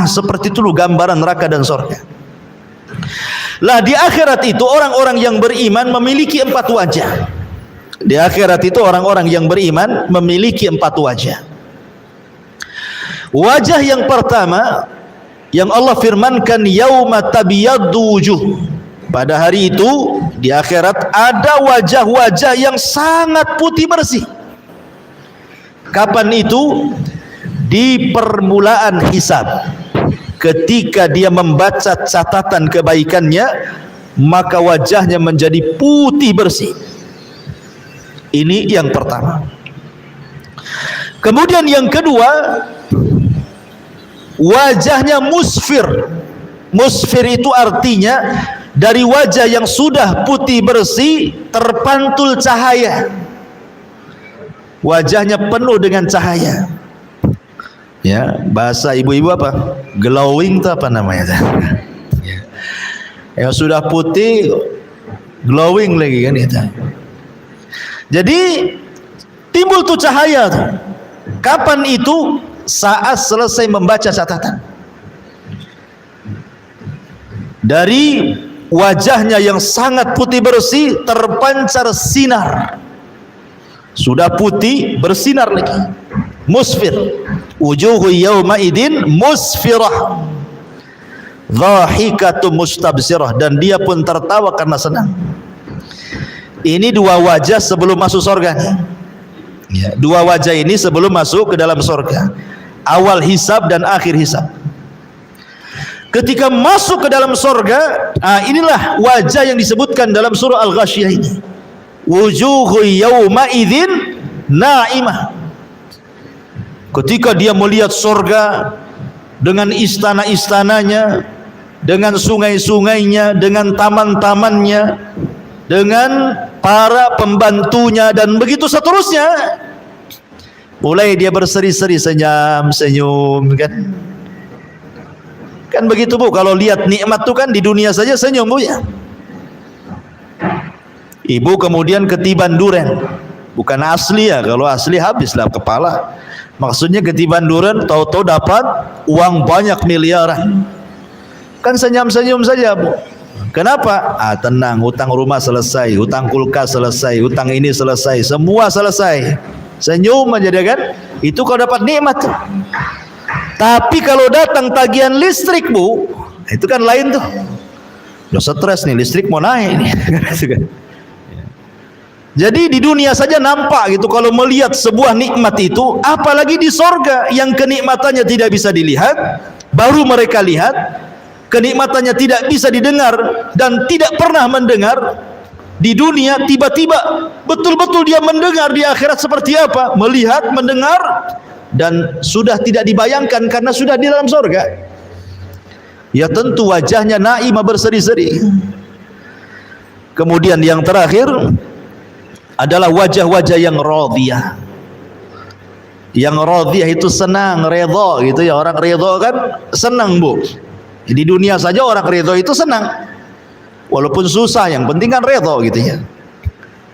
S1: Seperti itu loh gambaran neraka dan sorga. Lah di akhirat itu orang-orang yang beriman memiliki 4 wajah. Di akhirat itu orang-orang yang beriman memiliki 4 wajah. Wajah yang pertama yang Allah firmankan, yauma tabyaddu wujuh. Pada hari itu di akhirat ada wajah-wajah yang sangat putih bersih. Kapan itu? Di permulaan hisab. Ketika dia membaca catatan kebaikannya, maka wajahnya menjadi putih bersih. Ini yang pertama. Kemudian yang kedua, wajahnya musfir. Musfir itu artinya dari wajah yang sudah putih bersih terpantul cahaya. Wajahnya penuh dengan cahaya. Ya, bahasa ibu-ibu apa? Glowing itu apa namanya? Yang sudah putih glowing lagi kan itu. Jadi timbul tuh cahaya tuh. Kapan itu? Saat selesai membaca catatan. Dari wajahnya yang sangat putih bersih terpancar sinar. Sudah putih bersinar lagi. musfir. Wujuhu yawma idin musfirah, dhahikatu mustabsirah, dan dia pun tertawa karena senang. Ini dua wajah sebelum masuk surga. Ya, dua wajah ini sebelum masuk ke dalam surga. Awal hisab dan akhir hisab. Ketika masuk ke dalam surga, inilah wajah yang disebutkan dalam surah Al-Ghasyiyah ini. Wujuhu yawma idzin na'imah. Ketika dia melihat surga dengan istana-istananya, dengan sungai-sungainya, dengan taman-tamannya, dengan para pembantunya, dan begitu seterusnya, mulai dia berseri-seri, senyum, kan begitu Bu. Kalau lihat nikmat itu kan di dunia saja senyum Bu ya. Ibu kemudian ketiban duren, bukan asli ya, kalau asli habislah kepala. Maksudnya ketiban duren, tahu-tahu dapat uang banyak miliaran, kan senyum-senyum saja Bu. Kenapa? Tenang, hutang rumah selesai, hutang kulkas selesai, hutang ini selesai, semua selesai. Senyum aja dia kan. Itu kalau dapat nikmat. Tapi kalau datang tagihan listrik Bu, itu kan lain tuh. Udah stres nih, listrik mau naik nih. Jadi di dunia saja nampak gitu kalau melihat sebuah nikmat itu, apalagi di sorga yang kenikmatannya tidak bisa dilihat, baru mereka lihat. Kenikmatannya tidak bisa didengar dan tidak pernah mendengar. Di dunia tiba-tiba betul-betul dia mendengar. Di akhirat seperti apa? Melihat, mendengar, dan sudah tidak dibayangkan karena sudah di dalam surga. Ya tentu wajahnya naimah berseri-seri. Kemudian yang terakhir adalah wajah-wajah yang radhiyah. Yang radhiyah itu senang, redha gitu ya. Orang redha kan senang Bu. Di dunia saja orang redha itu senang, walaupun susah, yang penting kan redha gitu ya.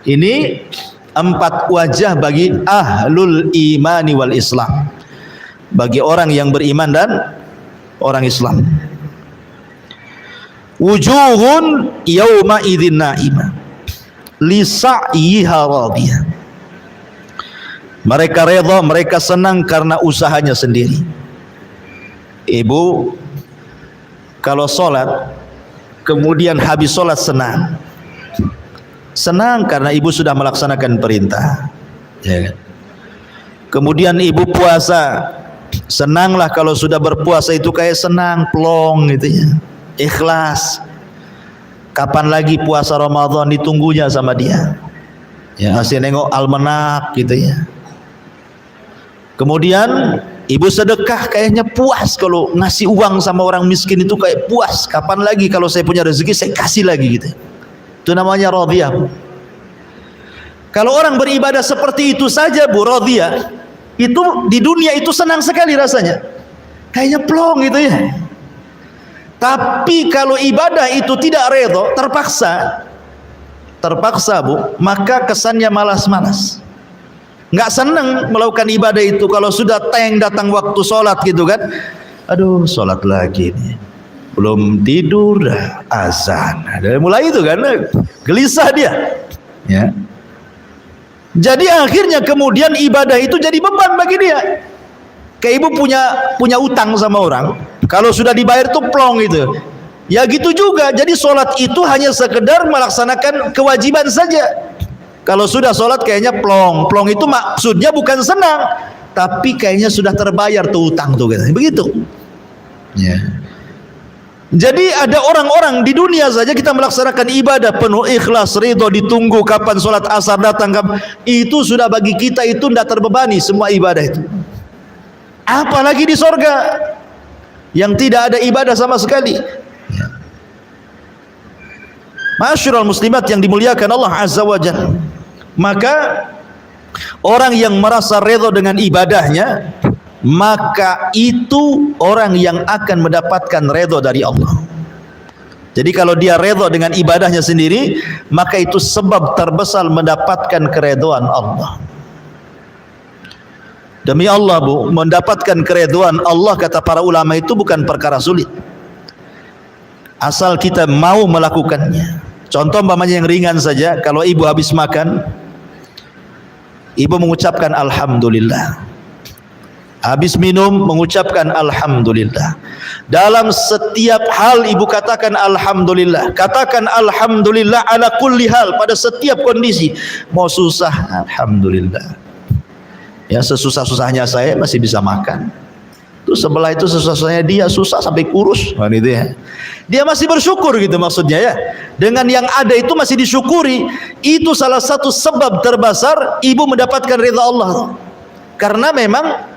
S1: Ini 4 wajah bagi ahlul imani wal Islam, bagi orang yang beriman dan orang Islam. Wujuhun yawma idzin na'imah li sa'yiha radiyah. Mereka redha, mereka senang karena usahanya sendiri. Ibu kalau sholat, kemudian habis sholat senang karena ibu sudah melaksanakan perintah, ya. Kemudian ibu puasa, senanglah kalau sudah berpuasa itu kayak senang, plong gitu ya, ikhlas. Kapan lagi puasa Ramadan ditunggunya sama dia, ya, masih nengok almanak gitu ya. Kemudian ibu sedekah kayaknya puas, kalau ngasih uang sama orang miskin itu kayak puas. Kapan lagi kalau saya punya rezeki saya kasih lagi gitu. Itu namanya radhiyah. Kalau orang beribadah seperti itu saja Bu, radhiyah, itu di dunia itu senang sekali rasanya. Kayaknya plong gitu ya. Tapi kalau ibadah itu tidak redha, terpaksa Bu, maka kesannya malas-malas. Nggak senang melakukan ibadah itu. Kalau sudah datang waktu sholat gitu kan, aduh sholat lagi nih, belum tidur dah azan. Dari mulai itu kan gelisah dia, ya. Jadi akhirnya kemudian ibadah itu jadi beban bagi dia. Kayak ibu punya utang sama orang, kalau sudah dibayar tuh plong gitu. Ya gitu juga. Jadi sholat itu hanya sekedar melaksanakan kewajiban saja. Kalau sudah sholat kayaknya plong. Plong itu maksudnya bukan senang, tapi kayaknya sudah terbayar tuh utang tuh gitu. Begitu ya. Jadi ada orang-orang di dunia saja kita melaksanakan ibadah penuh ikhlas, ridho, ditunggu kapan sholat asar datang, itu sudah bagi kita itu tidak terbebani semua ibadah itu. Apalagi di sorga yang tidak ada ibadah sama sekali. Ma'asyiral muslimat yang dimuliakan Allah Azza wa Jalla, maka orang yang merasa redha dengan ibadahnya, maka itu orang yang akan mendapatkan redha dari Allah. Jadi kalau dia redha dengan ibadahnya sendiri, maka itu sebab terbesar mendapatkan keredhaan Allah. Demi Allah Bu, mendapatkan keredhaan Allah kata para ulama itu bukan perkara sulit, asal kita mau melakukannya. Contoh umpamanya yang ringan saja, kalau ibu habis makan, ibu mengucapkan alhamdulillah. Habis minum mengucapkan alhamdulillah. Dalam setiap hal ibu katakan alhamdulillah. Katakan alhamdulillah ala kulli hal, pada setiap kondisi. Mau susah, alhamdulillah. Ya, sesusah-susahnya saya masih bisa makan. Terus sebelah itu sesusahnya dia susah sampai kurus. Kan itu ya. Dia masih bersyukur gitu maksudnya ya. Dengan yang ada itu masih disyukuri. Itu salah satu sebab terbesar ibu mendapatkan ridha Allah. Karena memang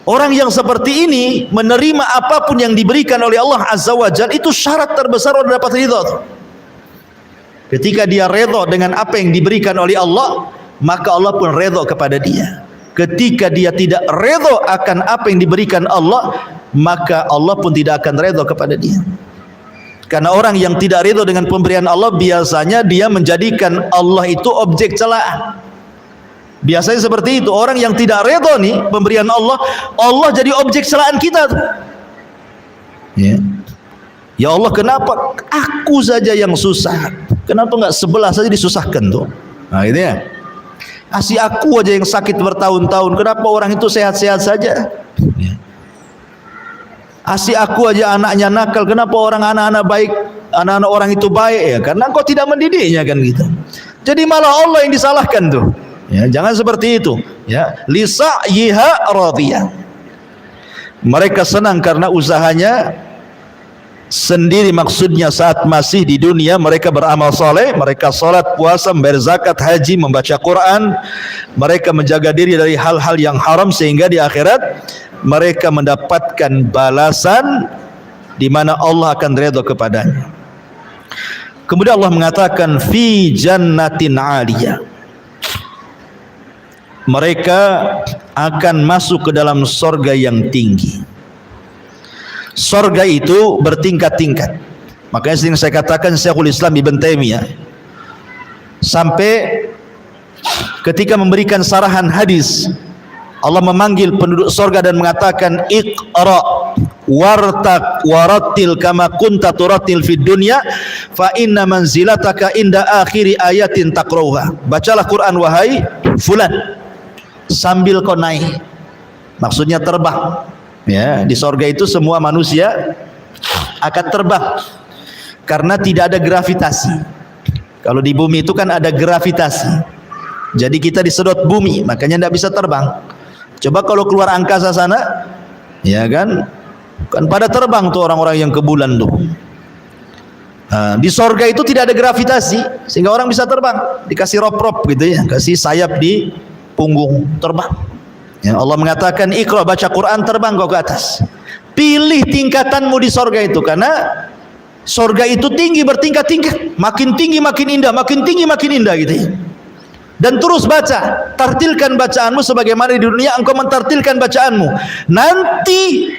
S1: orang yang seperti ini menerima apapun yang diberikan oleh Allah Azza wa Jalla, itu syarat terbesar untuk dapat ridha. Ketika dia ridha dengan apa yang diberikan oleh Allah, maka Allah pun ridha kepada dia. Ketika dia tidak ridha akan apa yang diberikan Allah, maka Allah pun tidak akan ridha kepada dia. Karena orang yang tidak ridha dengan pemberian Allah, biasanya dia menjadikan Allah itu objek celaan. Biasanya seperti itu. Orang yang tidak redha nih pemberian Allah, Allah jadi objek celaan kita tuh. Ya. Ya Allah, kenapa aku saja yang susah? Kenapa enggak sebelah saja disusahkan tuh? Nah, itu ya. Asih aku aja yang sakit bertahun-tahun, kenapa orang itu sehat-sehat saja? Ya. Asih aku aja anaknya nakal, kenapa anak-anak baik, anak-anak orang itu baik ya? Karena engkau tidak mendidiknya kan gitu. Jadi malah Allah yang disalahkan tuh. Ya, jangan seperti itu. Ya, lisa'yiha radiyah. Mereka senang karena usahanya sendiri, maksudnya saat masih di dunia mereka beramal soleh, mereka salat, puasa, membayar zakat, haji, membaca Quran, mereka menjaga diri dari hal-hal yang haram, sehingga di akhirat mereka mendapatkan balasan di mana Allah akan redha kepadanya. Kemudian Allah mengatakan fi jannatin 'aliyah. Mereka akan masuk ke dalam sorga yang tinggi. Sorga itu bertingkat-tingkat. Makanya sering saya katakan Syekhul Islam Ibn Taimiyah sampai ketika memberikan sarahan hadis, Allah memanggil penduduk sorga dan mengatakan iqra wartaq warattil kama kunta turattil fid dunya fa inna manzilataka inda akhiri ayatin taqra'uha. Bacalah Quran wahai fulan, sambil kau naik, maksudnya terbang. Ya, di sorga itu semua manusia akan terbang karena tidak ada gravitasi. Kalau di bumi itu kan ada gravitasi, jadi kita disedot bumi, makanya tidak bisa terbang. Coba kalau keluar angkasa sana, ya kan pada terbang tuh orang-orang yang ke bulan tuh. Nah, di sorga itu tidak ada gravitasi sehingga orang bisa terbang, dikasih rop-rop gitu ya, kasih sayap di punggung, terbang. Ya, Allah mengatakan iqra, baca Quran, terbang kau ke atas. Pilih tingkatanmu di sorga itu, karena sorga itu tinggi, bertingkat-tingkat, makin tinggi makin indah, makin tinggi makin indah gitu ya. Dan terus baca, tartilkan bacaanmu sebagaimana di dunia engkau mentartilkan bacaanmu. Nanti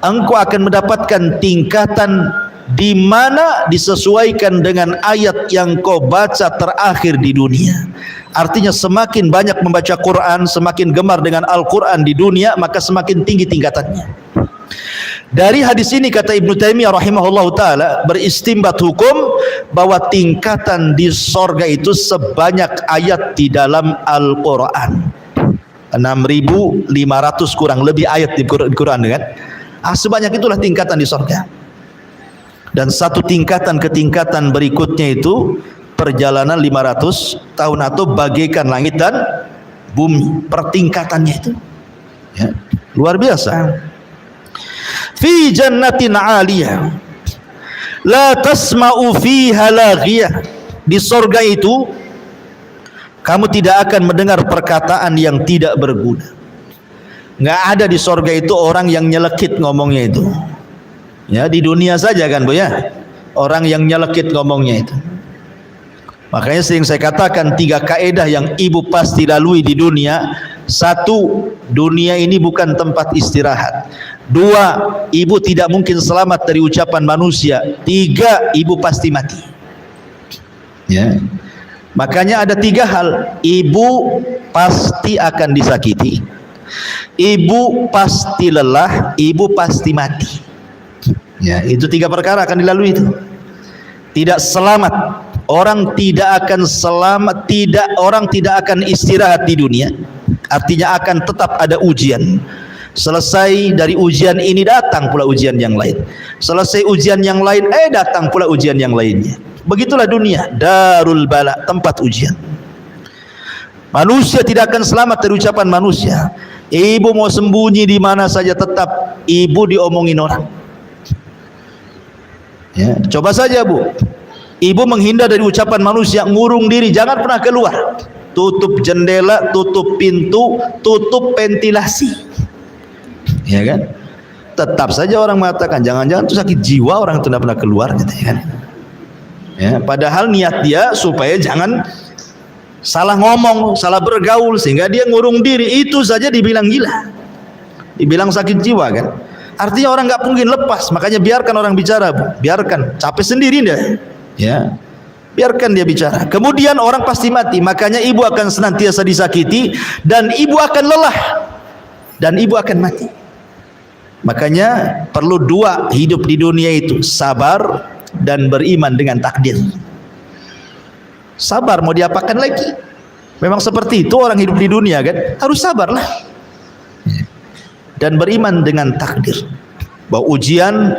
S1: engkau akan mendapatkan tingkatan di mana disesuaikan dengan ayat yang kau baca terakhir di dunia. Artinya semakin banyak membaca Quran, semakin gemar dengan Al-Quran di dunia, maka semakin tinggi tingkatannya. Dari hadis ini kata Ibnu Taimiyah rahimahullah ta'ala, beristimbat hukum bahwa tingkatan di sorga itu sebanyak ayat di dalam Al-Quran. 6.500 kurang lebih ayat di Quran kan? Sebanyak itulah tingkatan di sorga. Dan satu tingkatan ke tingkatan berikutnya itu perjalanan 500 tahun atau bagaikan langit dan bumi, pertingkatannya itu ya, luar biasa. Fi jannatin 'aliyah la tasma'u fiha laghiyah. Di sorga itu kamu tidak akan mendengar perkataan yang tidak berguna. Nggak ada di sorga itu orang yang nyelekit ngomongnya itu. Ya, di dunia saja kan Bu ya, orang yang nyelekit ngomongnya itu. Makanya sering saya katakan 3 kaedah yang ibu pasti lalui di dunia. 1, dunia ini bukan tempat istirahat. 2, ibu tidak mungkin selamat dari ucapan manusia. 3, ibu pasti mati. Ya. Makanya ada 3 hal. Ibu pasti akan disakiti, ibu pasti lelah, ibu pasti mati. Ya, itu 3 perkara akan dilalui itu. Tidak selamat. Orang tidak akan selamat, orang tidak akan istirahat di dunia. Artinya akan tetap ada ujian. Selesai dari ujian ini datang pula ujian yang lain. Selesai ujian yang lain, datang pula ujian yang lainnya. Begitulah dunia, darul bala, tempat ujian. Manusia tidak akan selamat dari ucapan manusia. Ibu mau sembunyi di mana saja tetap ibu diomongin orang. Ya, coba saja Bu, ibu menghindar dari ucapan manusia, ngurung diri, jangan pernah keluar. Tutup jendela, tutup pintu, tutup ventilasi. Ya kan? Tetap saja orang mengatakan, jangan-jangan itu sakit jiwa, orang itu tidak pernah keluar gitu kan. Ya, padahal niat dia supaya jangan salah ngomong, salah bergaul, sehingga dia ngurung diri. Itu saja dibilang gila, dibilang sakit jiwa kan. Artinya orang nggak mungkin lepas. Makanya biarkan orang bicara Bu, biarkan, capek sendiri dia. Ya, biarkan dia bicara. Kemudian orang pasti mati. Makanya ibu akan senantiasa disakiti, dan ibu akan lelah, dan ibu akan mati. Makanya perlu dua hidup di dunia itu, sabar dan beriman dengan takdir. Sabar mau diapakan lagi? Memang seperti itu orang hidup di dunia kan, harus sabarlah. Dan beriman dengan takdir, bahwa ujian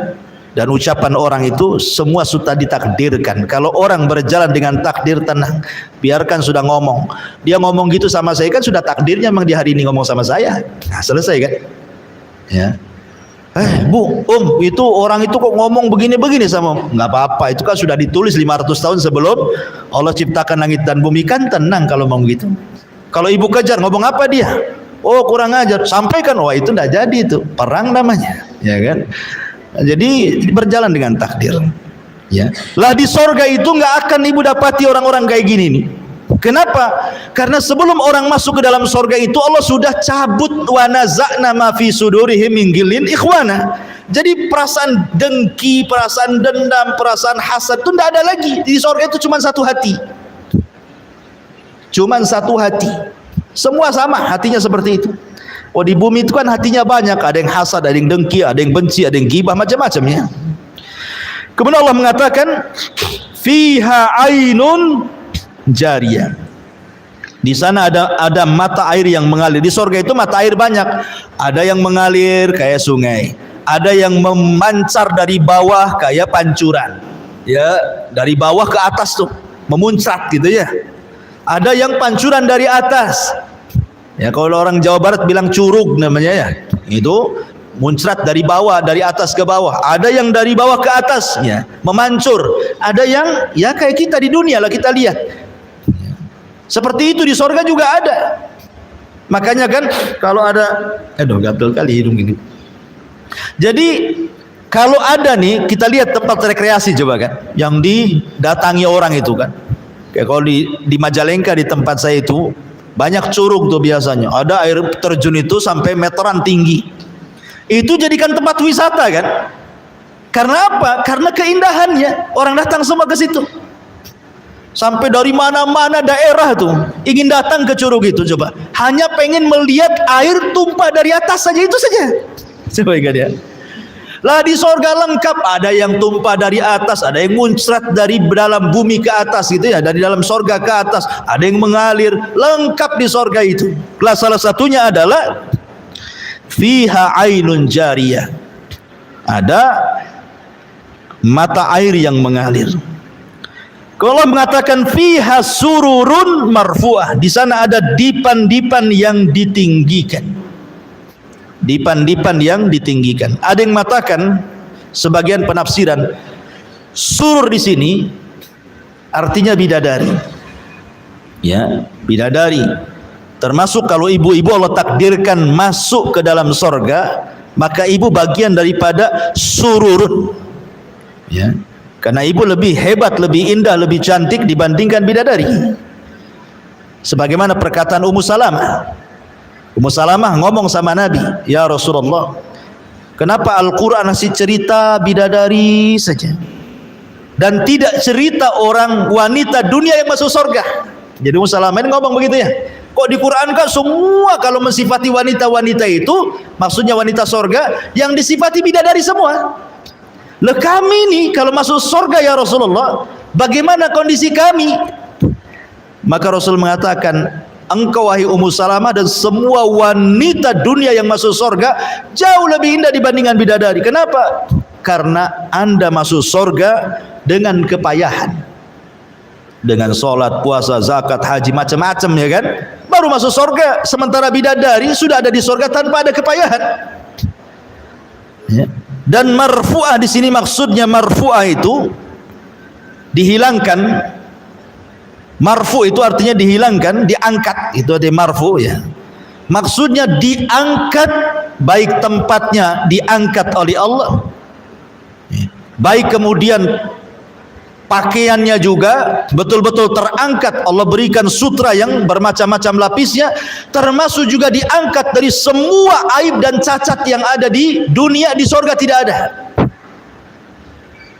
S1: dan ucapan orang itu semua sudah ditakdirkan. Kalau orang berjalan dengan takdir, tenang, biarkan sudah ngomong. Dia ngomong gitu sama saya kan sudah takdirnya, memang di hari ini ngomong sama saya. Nah, selesai kan? Ya. Bu, itu orang itu kok ngomong begini-begini sama, nggak apa-apa, itu kan sudah ditulis 500 tahun sebelum Allah ciptakan langit dan bumi, kan tenang kalau ngomong gitu. Kalau ibu kejar, ngomong apa dia? Oh kurang ajar, sampaikan. Wah itu tidak jadi, itu perang namanya, ya kan? Jadi berjalan dengan takdir. Ya, lah di sorga itu nggak akan ibu dapati orang-orang kayak gini nih. Kenapa? Karena sebelum orang masuk ke dalam sorga itu Allah sudah cabut wa naza'na ma fi sudurihim min ghillin ikhwana. Jadi perasaan dengki, perasaan dendam, perasaan hasad itu tidak ada lagi. Di sorga itu cuma satu hati, cuma satu hati. Semua sama hatinya seperti itu. Oh di bumi itu kan hatinya banyak, ada yang hasad, ada yang dengki, ada yang benci, ada yang ghibah, macam-macamnya. Kemudian Allah mengatakan fiha ainun jariyah. Di sana ada mata air yang mengalir. Di sorga itu mata air banyak. Ada yang mengalir kayak sungai, ada yang memancar dari bawah kayak pancuran. Ya, dari bawah ke atas tuh memuncrat gitu ya. Ada yang pancuran dari atas. Ya kalau orang Jawa Barat bilang curug namanya ya. Itu muncrat dari bawah, dari atas ke bawah. Ada yang dari bawah ke atas ya, memancur. Ada yang ya kayak kita di dunia lah, kita lihat. Seperti itu di sorga juga ada. Makanya kan kalau ada, gatel kali hidung ini. Jadi kalau ada nih, kita lihat tempat rekreasi coba kan, yang didatangi orang itu kan. Kayak kalau di Majalengka di tempat saya itu banyak curug tuh biasanya. Ada air terjun itu sampai meteran tinggi. Itu jadikan tempat wisata kan. Karena apa? Karena keindahannya. Orang datang semua ke situ. Sampai dari mana-mana daerah tuh ingin datang ke curug itu coba. Hanya pengen melihat air tumpah dari atas saja, itu saja. Coba ingat ya. Lah di sorga lengkap, ada yang tumpah dari atas, ada yang muncrat dari dalam bumi ke atas gitu ya, dari dalam sorga ke atas, ada yang mengalir, lengkap di sorga itu. Lah salah satunya adalah fiha ainun jariyah. Ada mata air yang mengalir. Kalau mengatakan fiha sururun marfu'ah, di sana ada dipan-dipan yang ditinggikan. Dipan-dipan yang ditinggikan. Ada yang mengatakan, sebagian penafsiran, surur di sini artinya bidadari. Ya, bidadari. Termasuk kalau ibu-ibu Allah takdirkan masuk ke dalam sorga, maka ibu bagian daripada sururun. Ya, karena ibu lebih hebat, lebih indah, lebih cantik dibandingkan bidadari. Sebagaimana perkataan Ummu Salamah. Ummu Salamah ngomong sama Nabi, ya Rasulullah, kenapa Al-Quran masih cerita bidadari saja dan tidak cerita orang wanita dunia yang masuk surga? Jadi Ummu Salamah ini ngomong begitu ya. Kok di Quran kan semua kalau mensifati wanita-wanita itu maksudnya wanita surga, yang disifati bidadari semua. Lah kami nih kalau masuk surga ya Rasulullah, bagaimana kondisi kami? Maka Rasul mengatakan, engkau wahai Ummu Salamah dan semua wanita dunia yang masuk surga jauh lebih indah dibandingkan bidadari. Kenapa? Karena Anda masuk surga dengan kepayahan, dengan sholat, puasa, zakat, haji, macam-macam, ya kan, baru masuk surga. Sementara bidadari sudah ada di surga tanpa ada kepayahan, ya. Dan marfu'ah di sini maksudnya marfu'ah itu dihilangkan. Marfu itu artinya dihilangkan, diangkat, itu artinya marfu, ya. Maksudnya diangkat, baik tempatnya diangkat oleh Allah, baik kemudian pakaiannya juga betul-betul terangkat. Allah berikan sutra yang bermacam-macam lapisnya, termasuk juga diangkat dari semua aib dan cacat yang ada di dunia. Di surga tidak ada,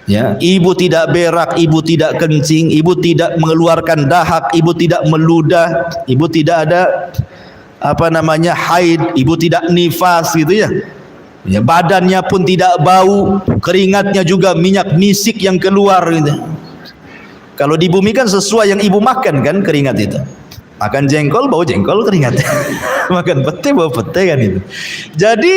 S1: ya. Ibu tidak berak, ibu tidak kencing, ibu tidak mengeluarkan dahak, ibu tidak meludah, ibu tidak ada haid, ibu tidak nifas, gitu ya. Ya, badannya pun tidak bau, keringatnya juga minyak misik yang keluar, gitu. Kalau di bumi kan sesuai yang ibu makan kan keringat itu. Makan jengkol bau jengkol keringat. Makan pete bau pete kan itu. Jadi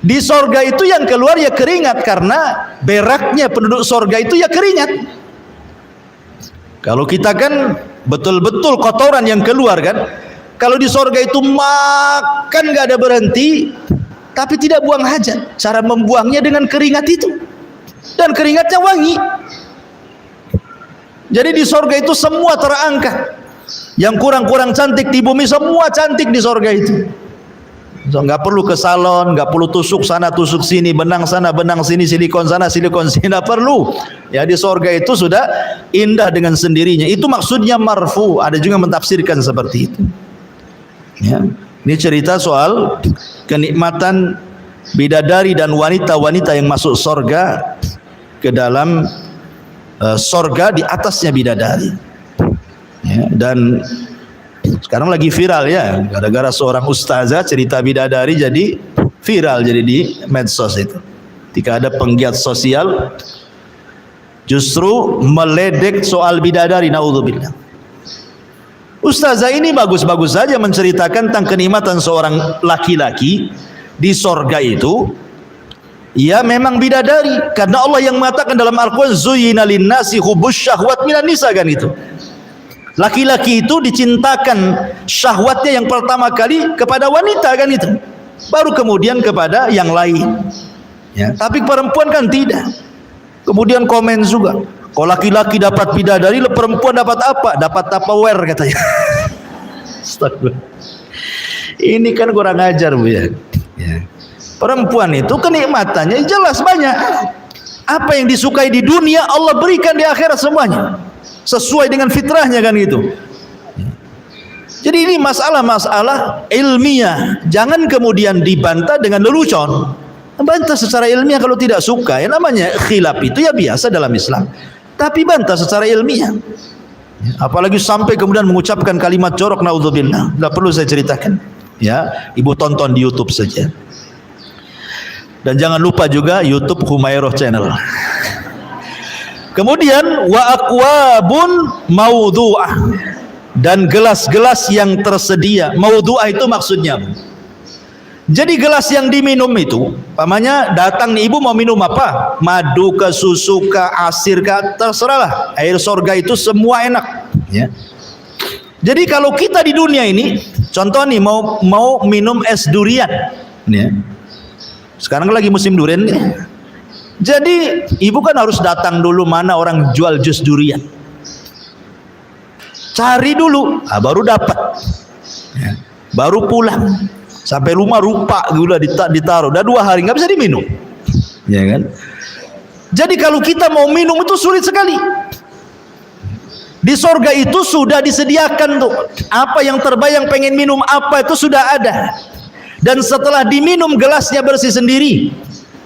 S1: di sorga itu yang keluar ya keringat, karena beraknya penduduk sorga itu ya keringat. Kalau kita kan betul-betul kotoran yang keluar kan. Kalau di sorga itu makan gak ada berhenti, tapi tidak buang hajat. Cara membuangnya dengan keringat itu, dan keringatnya wangi. Jadi di sorga itu semua terangkat. Yang kurang-kurang cantik di bumi semua cantik di sorga itu. So, nggak perlu ke salon, nggak perlu tusuk sana tusuk sini, benang sana benang sini, silikon sana silikon sini, nggak perlu. Ya, di sorga itu sudah indah dengan sendirinya. Itu maksudnya marfu. Ada juga mentafsirkan seperti itu. Ya, ini cerita soal kenikmatan bidadari dan wanita-wanita yang masuk sorga ke dalam sorga di atasnya bidadari. Ya, dan sekarang lagi viral ya, gara-gara seorang ustazah cerita bidadari jadi viral, jadi di medsos itu. Ketika ada penggiat sosial justru meledek soal bidadari, naudzubillah. Ustazah ini bagus-bagus saja menceritakan tentang kenikmatan seorang laki-laki di sorga itu. Ya memang bidadari, karena Allah yang mengatakan dalam Al-Quran, zuyyina linnasi hubbus syahwat minan nisa, kan itu. Laki-laki itu dicintakan syahwatnya yang pertama kali kepada wanita, kan itu, baru kemudian kepada yang lain, ya. Tapi perempuan kan tidak. Kemudian komen juga, kalau laki-laki dapat bidadari, perempuan dapat apa? Dapat Tupperware katanya. Astagfirullah. Ini kan kurang ajar, Bu, ya. Ya. Perempuan itu kenikmatannya jelas banyak. Apa yang disukai di dunia Allah berikan di akhirat semuanya, sesuai dengan fitrahnya, kan gitu. Jadi ini masalah-masalah ilmiah, jangan kemudian dibantah dengan lelucon. Bantah secara ilmiah kalau tidak suka, ya namanya khilaf itu ya biasa dalam Islam. Tapi bantah secara ilmiah. Apalagi sampai kemudian mengucapkan kalimat jorok, naudzubillah. Tidak perlu saya ceritakan. Ya, ibu tonton di YouTube saja. Dan jangan lupa juga YouTube Humairah Channel. Kemudian wa aqwabun maudhu'ah, dan gelas-gelas yang tersedia. Maudhu'ah itu maksudnya, jadi gelas yang diminum itu, pamannya datang nih, ibu mau minum apa? Madu ke, susu ke, asir ke, terserahlah. Air sorga itu semua enak, ya. Jadi kalau kita di dunia ini, contoh nih mau minum es durian, ya. Sekarang lagi musim durian nih. Jadi ibu kan harus datang dulu mana orang jual jus durian, cari dulu, baru dapat, ya. Baru pulang, sampai rumah rupa gula ditaruh, udah 2 hari nggak bisa diminum, ya kan? Jadi kalau kita mau minum itu sulit sekali. Di sorga itu sudah disediakan tuh, apa yang terbayang pengen minum apa itu sudah ada. Dan setelah diminum gelasnya bersih sendiri,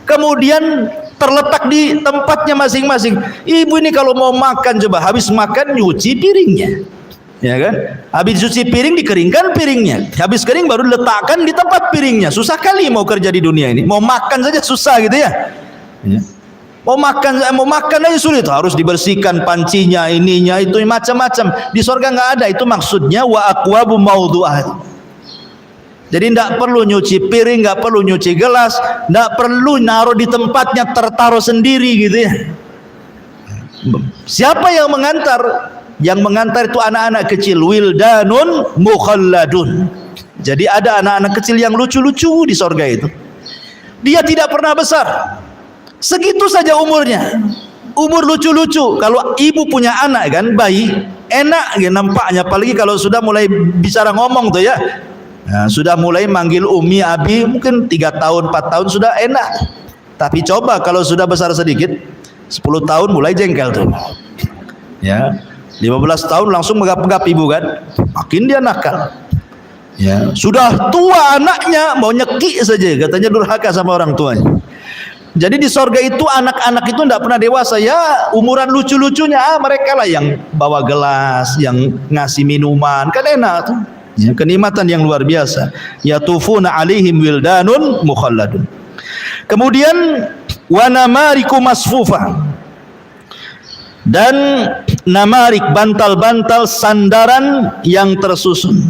S1: kemudian terletak di tempatnya masing-masing. Ibu ini kalau mau makan, coba habis makan nyuci piringnya, ya kan? Habis cuci piring dikeringkan piringnya, habis kering baru letakkan di tempat piringnya. Susah kali mau kerja di dunia ini, mau makan saja susah gitu ya. Ya. Mau makan aja sulit, harus dibersihkan pancinya, ininya, itu macam-macam. Di surga nggak ada. Itu maksudnya wa aqwabu mawdu'ah. Jadi tidak perlu nyuci piring, nggak perlu nyuci gelas, tidak perlu naruh di tempatnya, tertaruh sendiri gitu ya. Siapa yang mengantar? Yang mengantar itu anak-anak kecil, wildanun mukhalladun. Jadi ada anak-anak kecil yang lucu-lucu di surga itu. Dia tidak pernah besar, segitu saja umurnya, umur lucu-lucu. Kalau ibu punya anak kan, bayi, enak ya nampaknya, apalagi kalau sudah mulai bicara ngomong tuh ya. Nah, sudah mulai manggil umi, abi, mungkin 3 tahun, 4 tahun sudah enak. Tapi coba kalau sudah besar sedikit, 10 tahun mulai jengkel tuh. Ya, 15 tahun langsung megap-megap ibu kan, makin dia nakal. Ya, sudah tua anaknya mau nyekik saja, katanya durhaka sama orang tuanya. Jadi di sorga itu anak-anak itu tidak pernah dewasa ya, umuran lucu-lucunya mereka lah yang bawa gelas, yang ngasih minuman, kan enak tuh. Ya, kenikmatan yang luar biasa. Yatufuna alaihim wildanun mukhalladun. Kemudian wa namariku masfufa, dan namarik, bantal-bantal sandaran yang tersusun.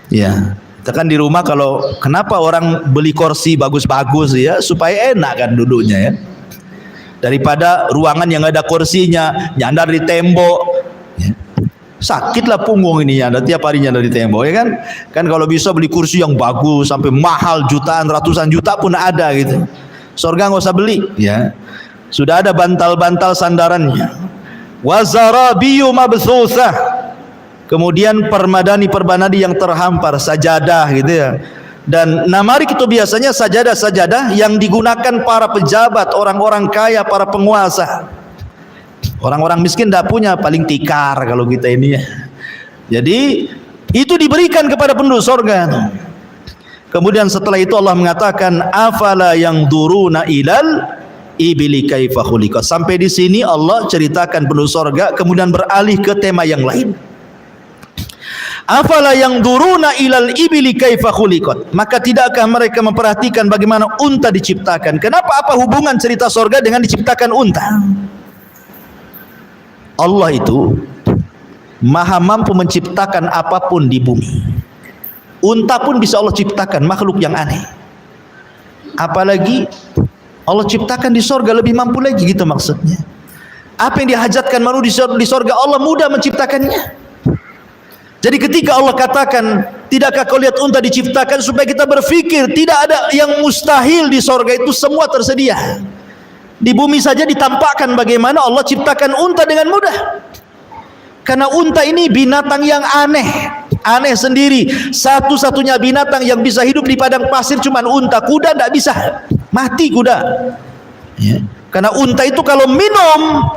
S1: Ya, kita kan di rumah kalau kenapa orang beli kursi bagus-bagus ya, supaya enak kan duduknya ya. Daripada ruangan yang ada kursinya nyandar di tembok. Ya. Sakitlah punggung ini nyandar tiap hari nyandar di tembok ya kan. Kan kalau bisa beli kursi yang bagus sampai mahal jutaan, ratusan juta pun ada gitu. Surga nggak usah beli ya. Sudah ada bantal-bantal sandarannya. Wa zarabiyu mabthusah. Kemudian permadani yang terhampar, sajadah gitu ya. Dan namarik itu biasanya sajadah-sajadah yang digunakan para pejabat, orang-orang kaya, para penguasa. Orang-orang miskin tidak punya, paling tikar kalau kita ini ya. Jadi itu diberikan kepada penduduk surga. Kemudian setelah itu Allah mengatakan afala yang duruna ilal ibili kaifa khuliqat. Sampai di sini Allah ceritakan penduduk surga, kemudian beralih ke tema yang lain. Afala yang duruna ilal ibili kaifa khuliqat. Maka tidakkah mereka memperhatikan bagaimana unta diciptakan? Kenapa, apa hubungan cerita surga dengan diciptakan unta? Allah itu maha mampu menciptakan apapun di bumi. Unta pun bisa Allah ciptakan, makhluk yang aneh. Apalagi Allah ciptakan di surga, lebih mampu lagi gitu maksudnya. Apa yang dihajatkan manusia di surga, Allah mudah menciptakannya. Jadi ketika Allah katakan, tidakkah kau lihat unta diciptakan, supaya kita berpikir tidak ada yang mustahil di surga, itu semua tersedia. Di bumi saja ditampakkan bagaimana Allah ciptakan unta dengan mudah. Karena unta ini binatang yang aneh, aneh sendiri. Satu-satunya binatang yang bisa hidup di padang pasir cuma unta. Kuda tidak bisa, mati kuda ya. Karena unta itu kalau minum,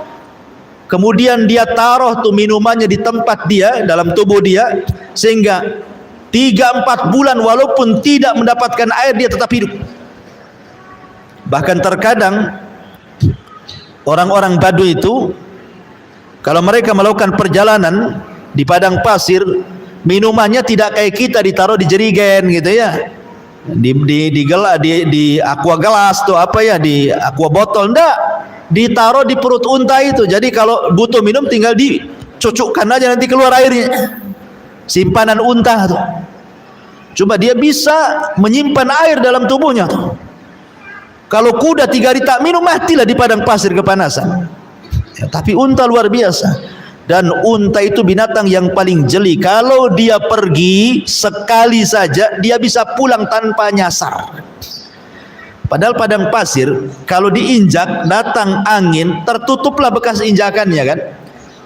S1: kemudian dia taruh tuh minumannya di tempat dia, dalam tubuh dia, sehingga 3-4 bulan walaupun tidak mendapatkan air dia tetap hidup. Bahkan terkadang orang-orang Baduy itu kalau mereka melakukan perjalanan di padang pasir, minumannya tidak kayak kita ditaruh di jerigen gitu ya, di aqua gelas tuh apa ya, di aqua botol, enggak, ditaruh di perut unta itu. Jadi kalau butuh minum tinggal dicucukkan aja, nanti keluar airnya. Simpanan unta tuh. Coba dia bisa menyimpan air dalam tubuhnya tuh. Kalau kuda 3 hari tak minum, matilah di padang pasir kepanasan ya. Tapi unta luar biasa. Dan unta itu binatang yang paling jeli. Kalau dia pergi sekali saja, dia bisa pulang tanpa nyasar. Padahal padang pasir kalau diinjak, datang angin, tertutuplah bekas injakannya kan,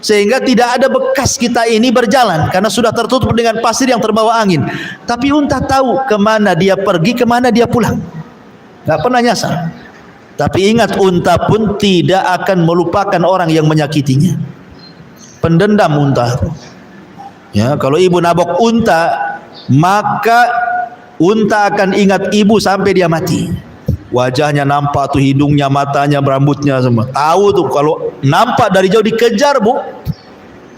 S1: sehingga tidak ada bekas kita ini berjalan karena sudah tertutup dengan pasir yang terbawa angin. Tapi unta tahu kemana dia pergi, kemana dia pulang, nggak pernah nyasar. Tapi ingat, unta pun tidak akan melupakan orang yang menyakitinya. Pendendam unta ya. Kalau ibu nabok unta, maka unta akan ingat ibu sampai dia mati. Wajahnya nampak tuh, hidungnya, matanya, rambutnya semua. Tahu tuh kalau nampak dari jauh dikejar bu,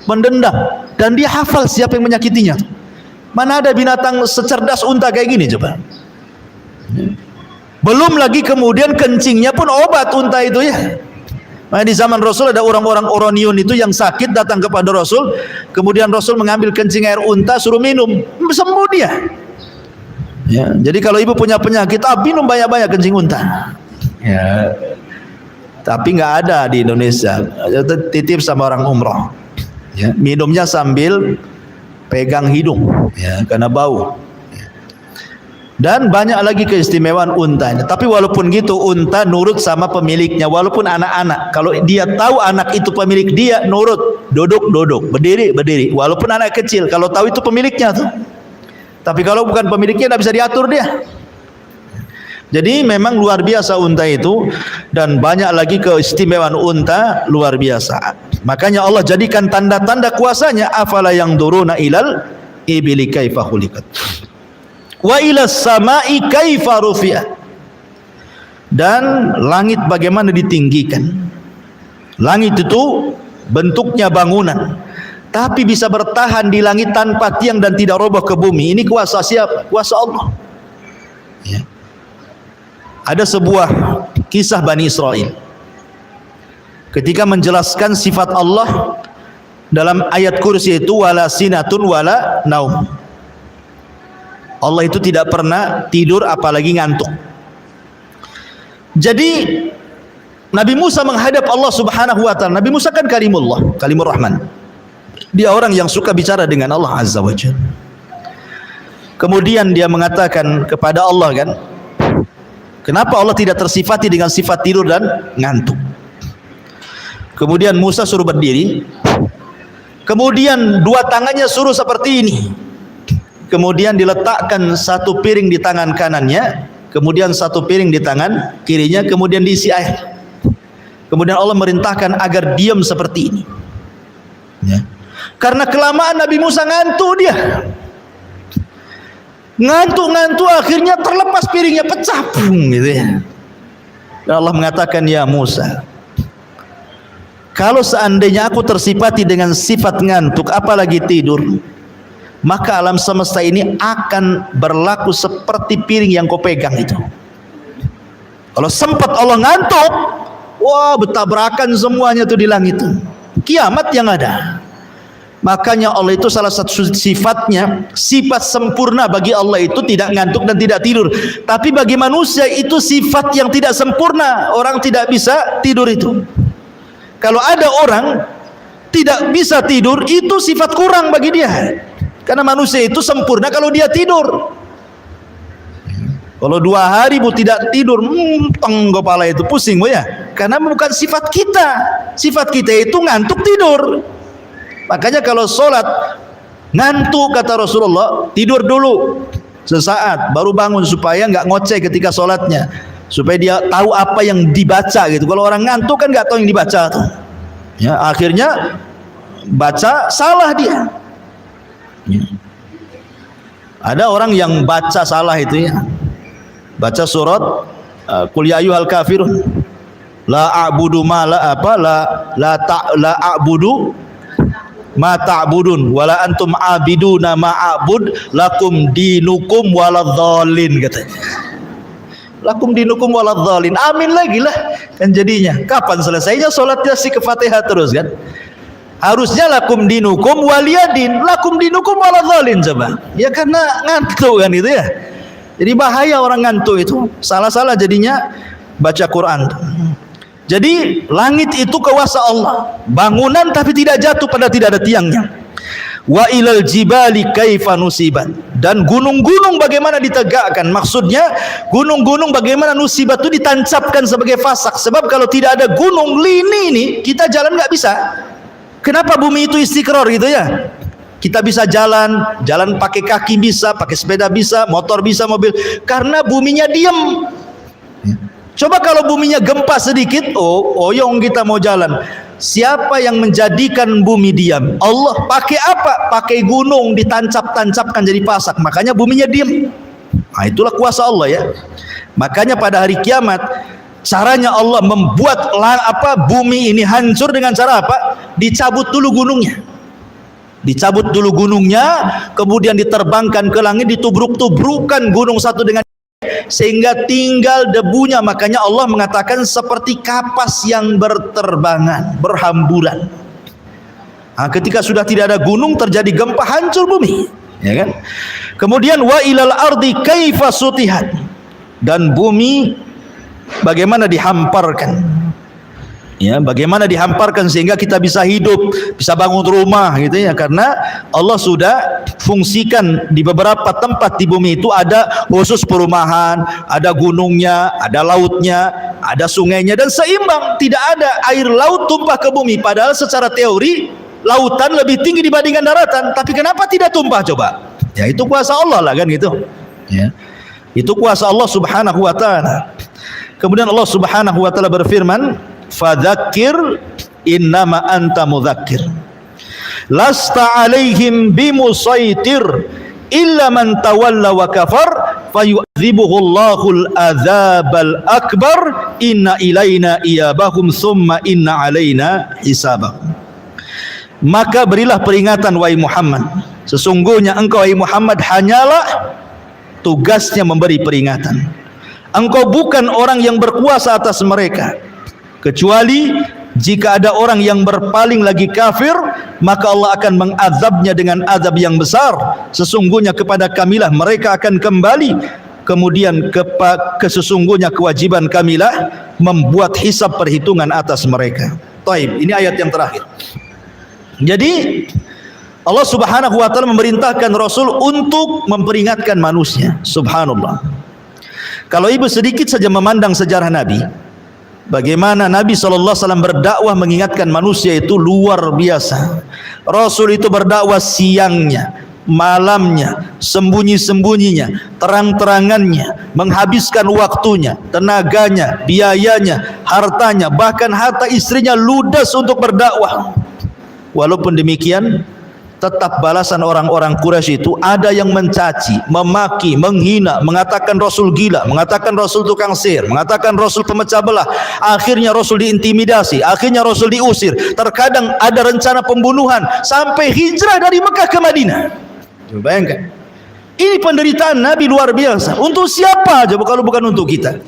S1: mendendam. Dan dia hafal siapa yang menyakitinya. Mana ada binatang secerdas unta kayak gini coba. Belum lagi kemudian kencingnya pun obat unta itu ya. Nah, di zaman Rasul ada orang-orang Oronion itu yang sakit datang kepada Rasul, kemudian Rasul mengambil kencing air unta suruh minum, sembuh dia. Ya, jadi kalau ibu punya penyakit, minum banyak-banyak kencing unta. Ya. Tapi nggak ada di Indonesia. Titip sama orang umroh. Ya, minumnya sambil pegang hidung, ya, karena bau. Dan banyak lagi keistimewaan untanya. Tapi walaupun gitu, unta nurut sama pemiliknya. Walaupun anak-anak, kalau dia tahu anak itu pemilik dia, nurut, duduk, berdiri. Walaupun anak kecil, kalau tahu itu pemiliknya tuh. Tapi kalau bukan pemiliknya, tidak bisa diatur dia. Jadi memang luar biasa unta itu, dan banyak lagi keistimewaan unta luar biasa. Makanya Allah jadikan tanda-tanda kuasanya. Afala yang duruna ilal ibili kaifa khuliqat. Wa ilas samai kaifa rufi'at. Dan langit bagaimana ditinggikan. Langit itu bentuknya bangunan, tapi bisa bertahan di langit tanpa tiang dan tidak roboh ke bumi. Ini kuasa siapa? Kuasa Allah. Ya. Ada sebuah kisah Bani Israel ketika menjelaskan sifat Allah dalam ayat kursi itu, wala sinatun wala naum. Allah itu tidak pernah tidur apalagi ngantuk. Jadi Nabi Musa menghadap Allah Subhanahu wa taala. Nabi Musa kan kalimullah, kalimur rahman. Dia orang yang suka bicara dengan Allah Azza wa Jalla. Kemudian dia mengatakan kepada Allah kan, kenapa Allah tidak tersifati dengan sifat tidur dan ngantuk? Kemudian Musa suruh berdiri. Kemudian dua tangannya suruh seperti ini. Kemudian diletakkan satu piring di tangan kanannya, kemudian satu piring di tangan kirinya, kemudian diisi air. Kemudian Allah merintahkan agar diam seperti ini. Ya. Karena kelamaan Nabi Musa ngantuk dia. Ngantuk akhirnya terlepas piringnya, pecah pung gitu ya. Dan Allah mengatakan, ya Musa, kalau seandainya aku tersifati dengan sifat ngantuk apalagi tidur, maka alam semesta ini akan berlaku seperti piring yang kau pegang itu. Kalau sempat Allah ngantuk, wah bertabrakan semuanya tuh di langit, kiamat yang ada. Makanya Allah itu salah satu sifatnya, sifat sempurna bagi Allah itu tidak ngantuk dan tidak tidur. Tapi bagi manusia itu sifat yang tidak sempurna, orang tidak bisa tidur itu. Kalau ada orang tidak bisa tidur, itu sifat kurang bagi dia. Karena manusia itu sempurna kalau dia tidur. Kalau 2 hari bu tidak tidur, kepala itu pusing bu ya. Karena bukan sifat kita. Sifat kita itu ngantuk tidur. Makanya kalau sholat ngantuk kata Rasulullah, tidur dulu sesaat baru bangun supaya nggak ngoceh ketika sholatnya, supaya dia tahu apa yang dibaca gitu. Kalau orang ngantuk kan nggak tahu yang dibaca tuh. Ya, akhirnya baca salah dia. Ya. Ada orang yang baca salah itu ya, baca surat Qul ya ayyuhal kafirun la a'budu ma la apa la a'budu ma ta'budun wala antum abiduna ma a'bud lakum dinukum waladhdallin katanya. Lakum dinukum waladhdallin. Amin lagi lah kan jadinya. Kapan selesainya salatnya si ke Fatihah terus kan? Harusnya lakum dinukum waliyadin, lakum dinukum waladhdallin coba. Ya karena ngantuk kan itu ya. Jadi bahaya orang ngantuk itu. Salah-salah jadinya baca Quran. Jadi langit itu kuasa Allah, bangunan tapi tidak jatuh pada tidak ada tiangnya. Wa ilal jibali kaifa nusibat, dan gunung-gunung bagaimana ditegakkan. Maksudnya gunung-gunung bagaimana nusibat itu ditancapkan sebagai fasak. Sebab kalau tidak ada gunung lini ini kita jalan nggak bisa. Kenapa bumi itu istiqrar gitu ya? Kita bisa jalan pakai kaki bisa, pakai sepeda bisa, motor bisa, mobil, karena buminya diam. Coba kalau buminya gempa sedikit, oyong kita mau jalan. Siapa yang menjadikan bumi diam? Allah. Pakai apa? Pakai gunung ditancap-tancapkan jadi pasak. Makanya buminya diam. Nah, itulah kuasa Allah ya. Makanya pada hari kiamat caranya Allah membuat bumi ini hancur dengan cara apa? Dicabut dulu gunungnya. Dicabut dulu gunungnya, kemudian diterbangkan ke langit, ditubruk-tubrukan gunung satu dengan sehingga tinggal debunya. Makanya Allah mengatakan seperti kapas yang berterbangan, berhamburan. Ketika sudah tidak ada gunung, terjadi gempa, hancur bumi, ya kan? Kemudian wa ilal ardi kaifa sutihat, dan bumi bagaimana dihamparkan, ya, bagaimana dihamparkan sehingga kita bisa hidup, bisa bangun rumah gitu ya, karena Allah sudah fungsikan di beberapa tempat di bumi itu ada khusus perumahan, ada gunungnya, ada lautnya, ada sungainya, dan seimbang. Tidak ada air laut tumpah ke bumi, padahal secara teori lautan lebih tinggi dibandingkan daratan, tapi kenapa tidak tumpah coba? Ya, itu kuasa Allah lah kan gitu, ya, itu kuasa Allah subhanahu wa ta'ala. Kemudian Allah subhanahu wa ta'ala berfirman, fadzakir innama anta mudzakir lasta alaihim bimusaitir illa man tawalla wa kafar fayu'dzibuhullahul adzabal akbar inna ilaina iyabahum thumma inna alaina hisabahum. Maka berilah peringatan wahai Muhammad, sesungguhnya engkau wahai Muhammad hanyalah tugasnya memberi peringatan. Engkau bukan orang yang berkuasa atas mereka, kecuali jika ada orang yang berpaling lagi kafir, maka Allah akan mengazabnya dengan azab yang besar. Sesungguhnya kepada kamilah mereka akan kembali. Kemudian sesungguhnya kewajiban kamilah membuat hisab perhitungan atas mereka. Taib, ini ayat yang terakhir. Jadi Allah subhanahu wa ta'ala memerintahkan Rasul untuk memperingatkan manusia. Subhanallah. Kalau ibu sedikit saja memandang sejarah Nabi, bagaimana Nabi SAW berdakwah mengingatkan manusia itu luar biasa. Rasul itu berdakwah siangnya, malamnya, sembunyi-sembunyinya, terang-terangannya, menghabiskan waktunya, tenaganya, biayanya, hartanya, bahkan harta istrinya ludes untuk berdakwah. Walaupun demikian, tetap balasan orang-orang Quraisy itu ada yang mencaci, memaki, menghina, mengatakan Rasul gila, mengatakan Rasul tukang sihir, mengatakan Rasul pemecah belah. Akhirnya Rasul diintimidasi, akhirnya Rasul diusir. Terkadang ada rencana pembunuhan sampai hijrah dari Mekah ke Madinah. Coba bayangkan. Ini penderitaan Nabi luar biasa. Untuk siapa coba kalau bukan untuk kita?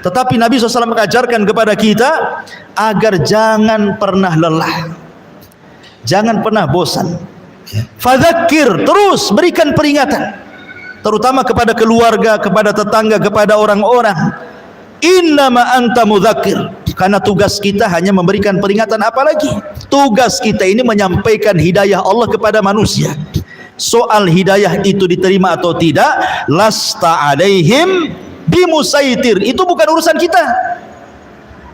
S1: Tetapi Nabi SAW mengajarkan kepada kita agar jangan pernah lelah, jangan pernah bosan. Fadzakir, terus berikan peringatan, terutama kepada keluarga, kepada tetangga, kepada orang-orang. Innama anta mudzakir, karena tugas kita hanya memberikan peringatan. Apalagi tugas kita ini menyampaikan hidayah Allah kepada manusia. Soal hidayah itu diterima atau tidak, lasta alaihim bimusaitir, itu bukan urusan kita,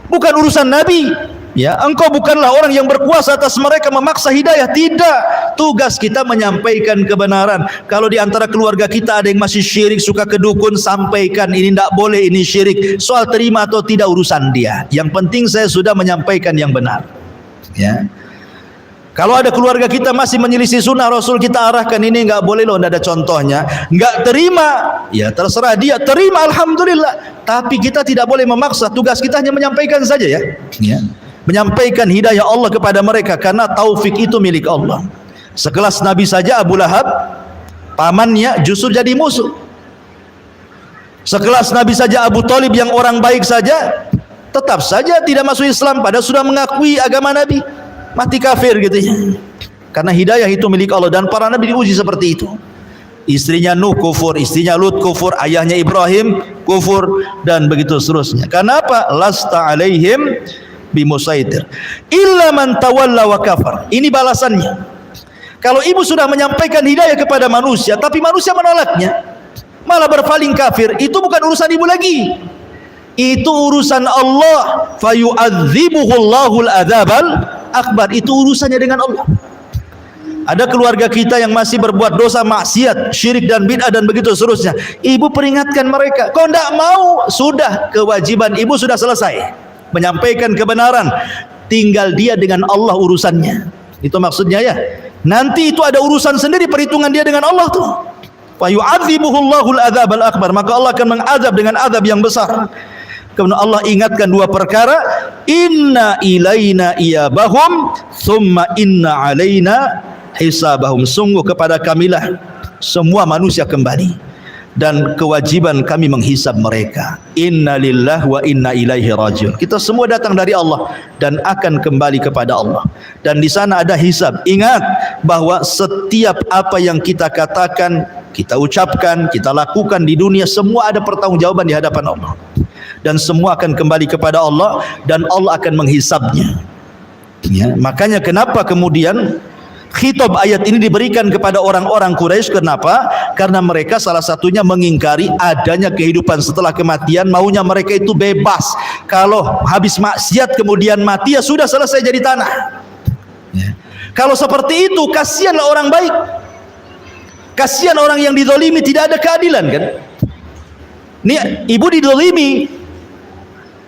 S1: bukan urusan Nabi. Ya, engkau bukanlah orang yang berkuasa atas mereka memaksa hidayah. Tidak, tugas kita menyampaikan kebenaran. Kalau di antara keluarga kita ada yang masih syirik, suka ke dukun, sampaikan ini tidak boleh, ini syirik. Soal terima atau tidak urusan dia. Yang penting saya sudah menyampaikan yang benar. Ya. Kalau ada keluarga kita masih menyelisih sunnah Rasul, kita arahkan ini enggak boleh loh, enggak ada contohnya. Enggak terima, ya terserah dia. Terima alhamdulillah. Tapi kita tidak boleh memaksa. Tugas kita hanya menyampaikan saja ya. Ya. Menyampaikan hidayah Allah kepada mereka, karena taufik itu milik Allah. Sekelas Nabi saja Abu Lahab, pamannya justru jadi musuh. Sekelas Nabi saja Abu Thalib yang orang baik saja tetap saja tidak masuk Islam, padahal sudah mengakui agama Nabi, mati kafir gitu ya. Karena hidayah itu milik Allah, dan para Nabi diuji seperti itu. Istrinya Nuh kufur, istrinya Lut kufur, ayahnya Ibrahim kufur, dan begitu seterusnya. Karena apa? Lasta alaihim bimusaitir illa man tawalla wa kafar. Ini balasannya. Kalau ibu sudah menyampaikan hidayah kepada manusia tapi manusia menolaknya, malah berpaling kafir, itu bukan urusan ibu lagi, itu urusan Allah. Fayu'adzibuhullahul adzabal akbar, itu urusannya dengan Allah. Ada keluarga kita yang masih berbuat dosa maksiat, syirik dan bid'ah dan begitu seterusnya. Ibu peringatkan mereka. Kau tidak mau, sudah, kewajiban ibu sudah selesai menyampaikan kebenaran, tinggal dia dengan Allah urusannya. Itu maksudnya ya. Nanti itu ada urusan sendiri, perhitungan dia dengan Allah tuh. Fa yu'adzibuhullahul adzabal akbar, maka Allah akan mengazab dengan azab yang besar. Kemudian Allah ingatkan dua perkara, inna ilaina iyabahum thumma inna alaina hisabahum, sungguh kepada kamilah semua manusia kembali. dan kewajiban kami menghisab mereka. Inna lillahi wa inna ilaihi rajiun. Kita semua datang dari Allah dan akan kembali kepada Allah. Dan di sana ada hisab. Ingat bahwa setiap apa yang kita katakan, kita ucapkan, kita lakukan di dunia, semua ada pertanggungjawaban di hadapan Allah. Dan semua akan kembali kepada Allah dan Allah akan menghisabnya. Ya, makanya kenapa kemudian khitab ayat ini diberikan kepada orang-orang Quraisy? Kenapa? Karena mereka salah satunya mengingkari adanya kehidupan setelah kematian. Maunya mereka itu bebas. Kalau habis maksiat kemudian mati, ya sudah selesai jadi tanah. Ya. Kalau seperti itu, kasihanlah orang baik. Kasihan orang yang dizalimi, tidak ada keadilan kan? Nih, ibu dizalimi,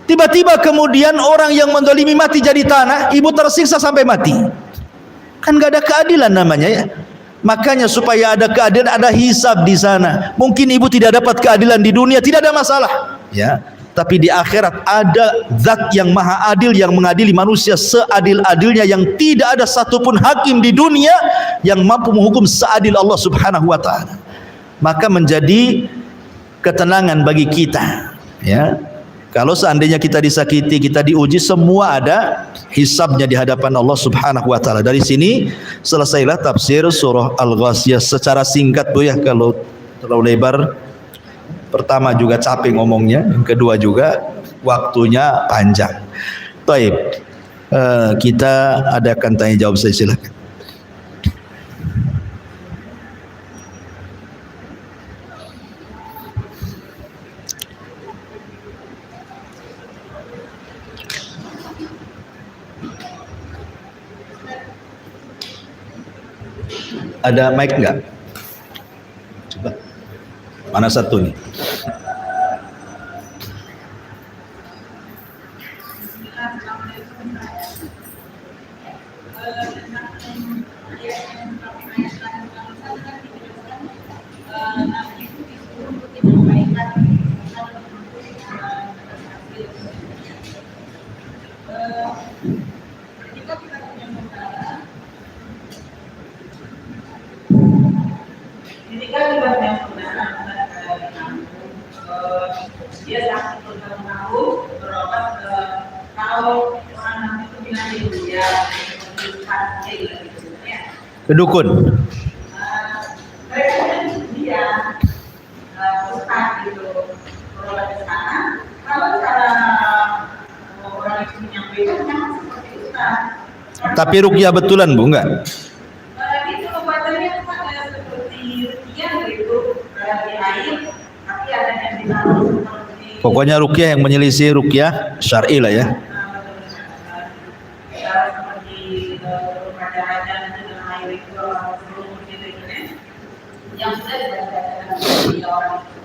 S1: tiba-tiba kemudian orang yang menzalimi mati jadi tanah, ibu tersiksa sampai mati. Kan gak ada keadilan namanya ya. Makanya supaya ada keadilan, ada hisab di sana. Mungkin ibu tidak dapat keadilan di dunia, tidak ada masalah ya. Tapi di akhirat ada zat yang maha adil yang mengadili manusia seadil-adilnya, yang tidak ada satupun hakim di dunia yang mampu menghukum seadil Allah Subhanahu wa taala. Maka menjadi ketenangan bagi kita ya. Kalau seandainya kita disakiti, kita diuji, semua ada hisabnya di hadapan Allah Subhanahu wa taala. Dari sini selesailah tafsir surah Al-Ghasyiyah secara singkat Bu ya. Kalau terlalu lebar, pertama juga capek ngomongnya, yang kedua juga waktunya panjang. Baik, kita adakan tanya jawab, saya silakan. Ada mic enggak? Coba. Mana satu nih?
S2: Dia sakit bertahun-tahun, berobat ke, kalau orang itu bilang dia
S1: ke dukun.
S2: Mereka kan dia ustaz gitu, berobat ke sana. Kalau cara orang itu menyampaikan memang seperti ustaz.
S1: Tapi ruqyah betulan Bu, enggak?
S2: Itu obatannya seperti ruqyah gitu, di air, tapi ada yang ditaruh seperti.
S1: Pokoknya ruqyah yang menyelisih ruqyah syar'i lah ya.
S2: Seperti raja-raja dengan air itu sebelum gitu yang sudah dibacakan di orang itu.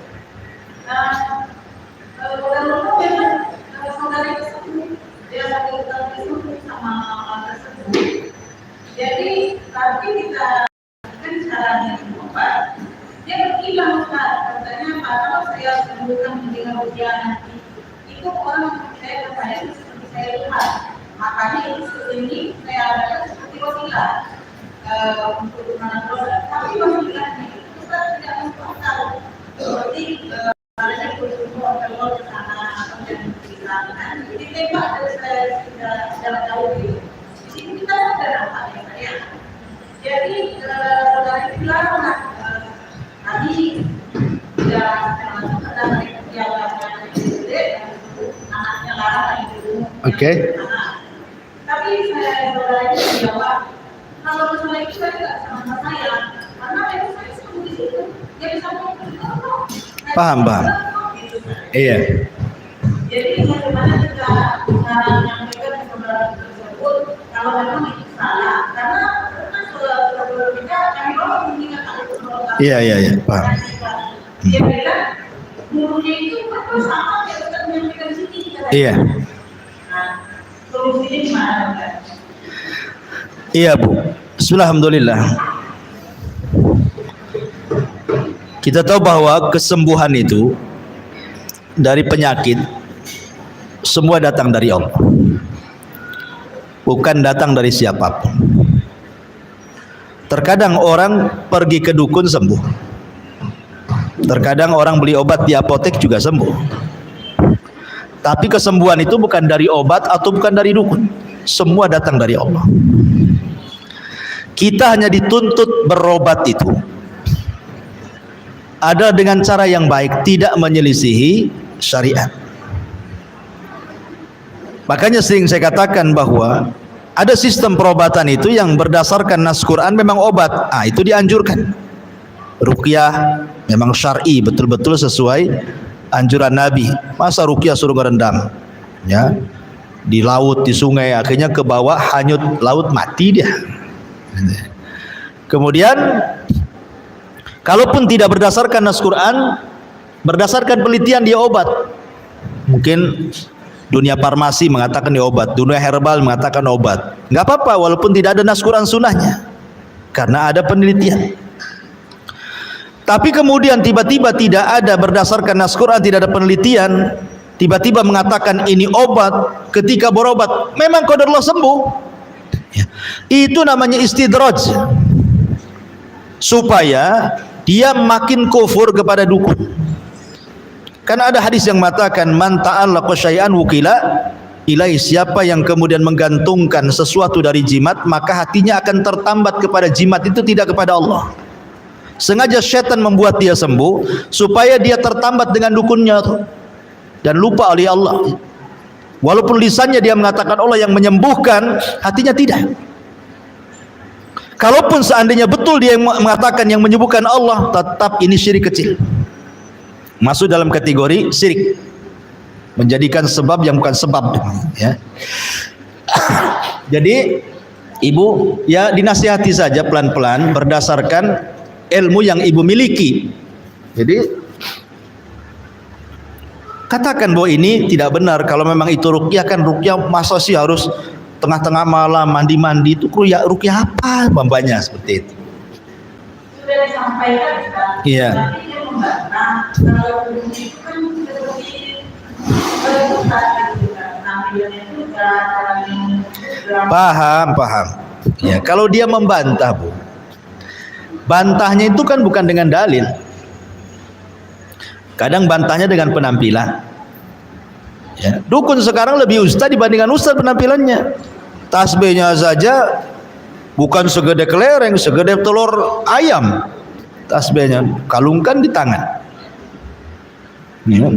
S2: Kalau memang saudara itu dia sakit tersebut sama orang tersebut. Jadi tapi kita kan caranya obat. Dia berkilah Ustaz, katanya kalau saya sembuhkan dengan ujian nanti, itu orang saya percaya seperti saya lihat. Makanya ini saya adakan seperti wasilah untuk menentukan. Tapi wasilahnya itu Ustaz tidak masuk seperti ada berjumpa kalau ke sana atau yang dilakukan, ditembak dari saya sudah tahu gitu. Di sini kita ada apa ya saya. Jadi saudara itu bilang tadi tidak termasuk dalam yang anaknya larang itu.
S1: Oke.
S2: Tapi saya saudaranya jawab, kalau semua itu saya tidak sama saya, karena itu saya selalu di situ. Dia bisa ngomong.
S1: Paham. Iya.
S2: Jadi bagaimana kita menyampaikan ke saudara tersebut kalau memang itu salah, karena saudara kita kami bawa mengingat itu.
S1: Iya, paham.
S2: Dia bilang gurunya itu sama kayak Ustaz menyampaikan di sini.
S1: Iya.
S2: Nah, solusinya gimana kan?
S1: Iya Bu. Alhamdulillah. Kita tahu bahwa kesembuhan itu dari penyakit semua datang dari Allah, bukan datang dari siapapun. Terkadang orang pergi ke dukun sembuh, Terkadang orang beli obat di apotek juga sembuh. Tapi kesembuhan itu bukan dari obat atau bukan dari dukun. Semua datang dari Allah. Kita hanya dituntut berobat itu ada dengan cara yang baik, tidak menyelisihi syariat. Makanya sering saya katakan bahwa ada sistem perobatan itu yang berdasarkan nas Quran memang obat. Itu dianjurkan. Ruqyah memang syar'i, betul-betul sesuai anjuran Nabi. Masa ruqyah suruh ngerendam, ya, di laut, di sungai, akhirnya ke bawah hanyut laut, mati dia. Kemudian kalaupun tidak berdasarkan nas Quran, berdasarkan penelitian dia obat. Mungkin dunia farmasi mengatakan dia obat, dunia herbal mengatakan obat. Nggak apa-apa walaupun tidak ada nas Quran sunnahnya, karena ada penelitian. Tapi kemudian tiba-tiba tidak ada berdasarkan nas Quran, tidak ada penelitian, tiba-tiba mengatakan ini obat, ketika berobat memang qadarullah sembuh. Ya. Itu namanya istidraj, supaya dia makin kufur kepada dukun. Karena ada hadis yang mengatakan man ta'allaqa syai'an wukila ilaihi, siapa yang kemudian menggantungkan sesuatu dari jimat, maka hatinya akan tertambat kepada jimat itu, tidak kepada Allah. Sengaja syaitan membuat dia sembuh supaya dia tertambat dengan dukunnya dan lupa oleh Allah. Walaupun lisannya dia mengatakan Allah yang menyembuhkan, hatinya tidak. Kalaupun seandainya betul dia yang mengatakan yang menyembuhkan Allah, tetap ini syirik kecil, masuk dalam kategori syirik, menjadikan sebab yang bukan sebab, ya. Jadi ibu ya dinasihati saja pelan-pelan berdasarkan ilmu yang ibu miliki. Jadi katakan bahwa ini tidak benar. Kalau memang itu ruqyah, kan ruqyah masa sih harus tengah-tengah malam mandi-mandi, itu ruqyah apa bambanya seperti itu.
S2: Sudah disampaikan kan?
S1: Iya.
S2: Tapi dia membantah kalau itu kan seperti berputar gitu kan. Nampilannya itu
S1: Paham. Ya, kalau dia membantah, Bu, bantahnya itu kan bukan dengan dalil. Kadang bantahnya dengan penampilan. Ya, dukun sekarang lebih ustaz dibandingkan ustaz penampilannya. Tasbihnya saja bukan segede kelereng, segede telur ayam. Tasbihnya kalungkan di tangan. Ya.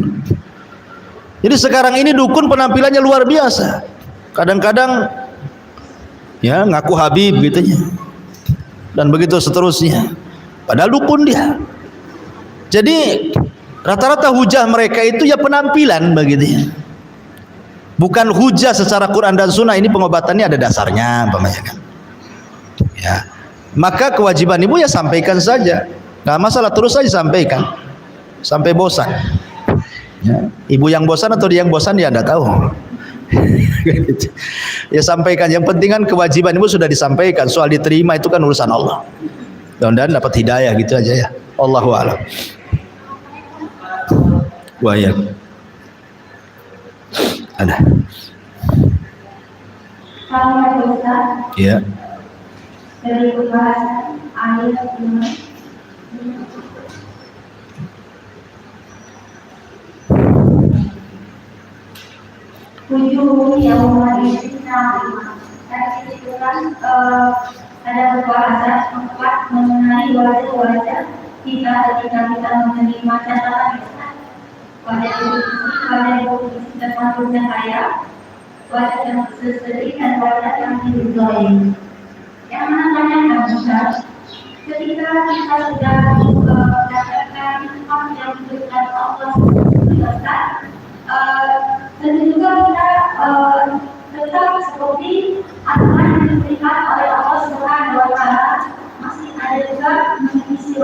S1: Jadi sekarang ini dukun penampilannya luar biasa. Kadang-kadang ya ngaku Habib gitu ya. Dan begitu seterusnya. Padahal dukun dia. Jadi rata-rata hujah mereka itu ya penampilan begitu ya. Bukan hujah secara Quran dan Sunnah. Ini pengobatannya ada dasarnya, kan. Ya, maka kewajiban ibu ya sampaikan saja. Nggak masalah, terus saja sampaikan sampai bosan. Ya, ibu yang bosan atau dia yang bosan ya anda tahu. Ya sampaikan. Yang penting kan kewajiban ibu sudah disampaikan. Soal diterima itu kan urusan Allah. Mudah-mudahan dapat hidayah gitu aja ya. Allahu a'lam. Wahyak. Ada. Ya.
S3: Dari pembahasan ayat 5. Wujuh yang tadi itu kan ada berbahasa tempat mengenai wajah-wajah kita ketika kita menerima catatan wajah yang termasuk cahaya, wajah yang berseri dan wajah yang diridhoi. Yang menanyakan Ustaz, ketika kita sudah mendapatkan hak yang diberikan Allah Ustaz, dan juga kita tetap seperti aturan yang diberikan oleh Allah Subhanahu wa Ta'ala, masih ada juga mengisi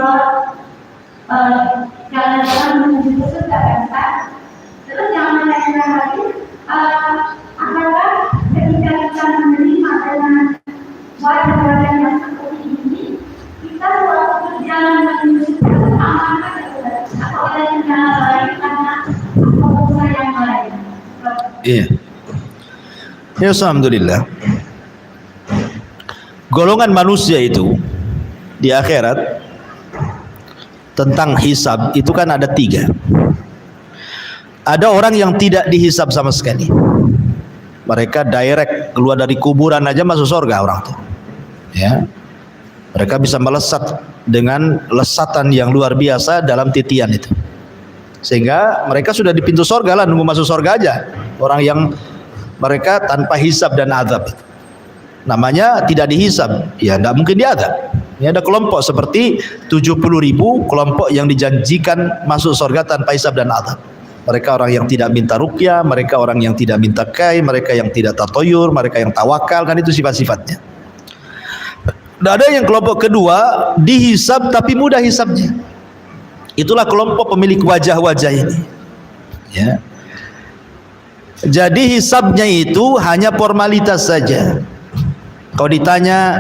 S3: jalan-jalan menuju surga kan? Terus yang menanyakan lagi, apakah ketika kita menerima dengan wajah-wajah yang seperti ini, kita waktu berjalan menuju surga amankan atau ada jalan lain karena usaha yang lain?
S1: Iya. Ya, alhamdulillah. Golongan manusia itu di akhirat tentang hisab itu kan ada 3. Ada orang yang tidak dihisab sama sekali. Mereka direct keluar dari kuburan aja masuk surga orang tuh. Ya. Mereka bisa melesat dengan lesatan yang luar biasa dalam titian itu. Sehingga mereka sudah di pintu surga lah, nunggu masuk surga aja. Orang yang mereka tanpa hisab dan azab. Namanya tidak dihisab, ya tidak mungkin diazab. Ini ada kelompok seperti 70.000 kelompok yang dijanjikan masuk surga tanpa hisab dan azab. Mereka orang yang tidak minta ruqyah, mereka orang yang tidak minta kai, mereka yang tidak tatoyur, mereka yang tawakal, kan itu sifat-sifatnya. Dan ada yang kelompok kedua, dihisab tapi mudah hisabnya. Itulah kelompok pemilik wajah-wajah ini. Ya. Jadi hisabnya itu hanya formalitas saja. Kalau ditanya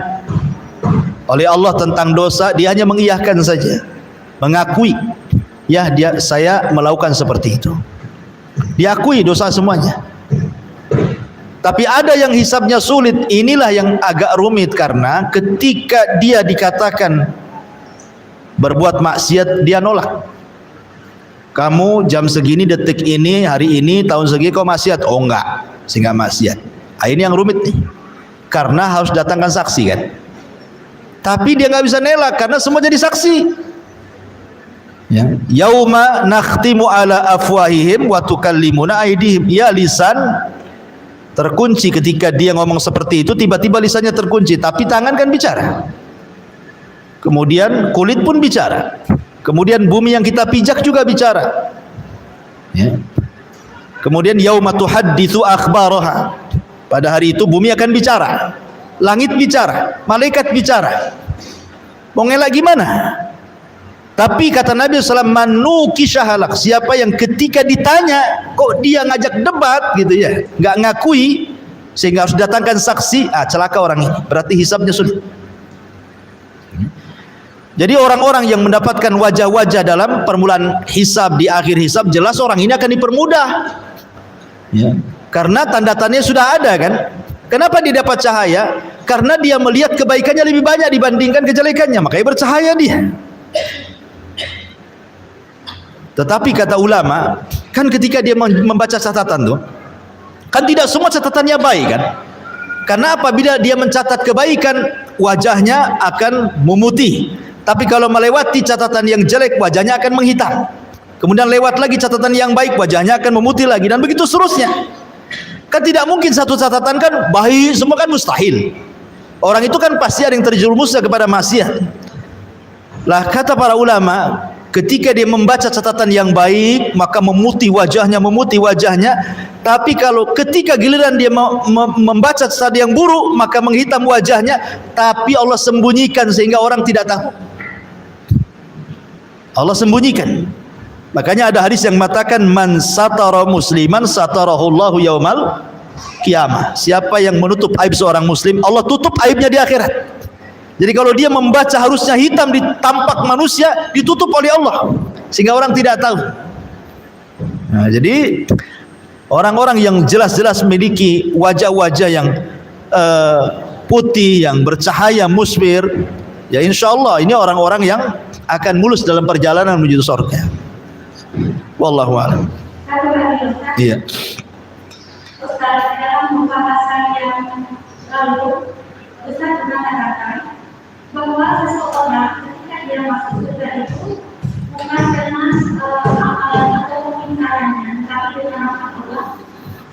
S1: oleh Allah tentang dosa, dia hanya mengiyakan saja, mengakui, ya saya melakukan seperti itu. Diakui dosa semuanya. Tapi ada yang hisabnya sulit. Inilah yang agak rumit, karena ketika dia dikatakan berbuat maksiat, dia nolak. Kamu jam segini, detik ini, hari ini, tahun segini kau maksiat. Oh enggak, sehingga maksiat. Ini yang rumit nih, karena harus datangkan saksi kan. Tapi dia nggak bisa nelak karena semua jadi saksi. Ya. Yauma nakhtimu ala afwahihim wa tukallimuna aydihim. Ya, lisan terkunci ketika dia ngomong seperti itu, tiba-tiba lisannya terkunci, tapi tangan kan bicara. Kemudian kulit pun bicara. Kemudian bumi yang kita pijak juga bicara. Ya. Kemudian yauma tuhadditsu akhbaraha. Pada hari itu bumi akan bicara, langit bicara, malaikat bicara. Mau ngelak gimana? Tapi kata Nabi SAW, manukisyahalak, siapa yang ketika ditanya kok dia ngajak debat gitu ya, nggak ngakui sehingga harus datangkan saksi, celaka orang ini, berarti hisabnya sulit. Jadi orang-orang yang mendapatkan wajah-wajah dalam permulaan hisab, di akhir hisab, jelas orang ini akan dipermudah ya. Karena tanda-tandanya sudah ada kan. Kenapa dia dapat cahaya? Karena dia melihat kebaikannya lebih banyak dibandingkan kejelekannya, makanya bercahaya dia. Tetapi kata ulama, kan ketika dia membaca catatan tuh, kan tidak semua catatannya baik kan. Karena apabila dia mencatat kebaikan, wajahnya akan memutih. Tapi kalau melewati catatan yang jelek, wajahnya akan menghitam. Kemudian lewat lagi catatan yang baik, wajahnya akan memutih lagi, dan begitu seterusnya. Kan tidak mungkin satu catatan kan baik semua, kan mustahil. Orang itu kan pasti ada yang terjerumusnya kepada maksiat. Lah kata para ulama, ketika dia membaca catatan yang baik, maka memutih wajahnya. Tapi kalau ketika giliran dia membaca catatan yang buruk, maka menghitam wajahnya. Tapi Allah sembunyikan sehingga orang tidak tahu. Allah sembunyikan. Makanya ada hadis yang mengatakan, man satara musliman satarahullahu yaumal qiyamah. Siapa yang menutup aib seorang muslim, Allah tutup aibnya di akhirat. Jadi kalau dia membaca harusnya hitam di tampak manusia, ditutup oleh Allah sehingga orang tidak tahu. Nah, jadi orang-orang yang jelas-jelas memiliki wajah-wajah yang putih, yang bercahaya, musfir, ya insya Allah ini orang-orang yang akan mulus dalam perjalanan menuju surga. Wallahu a'lam. Iya.
S3: Ustaz, dalam pembahasan yang lalu, Ustaz pernah katakan bahwa seseorang ketika dia masuk surga itu bukan dengan amalan atau kepintarannya, tapi dengan rahmat Allah.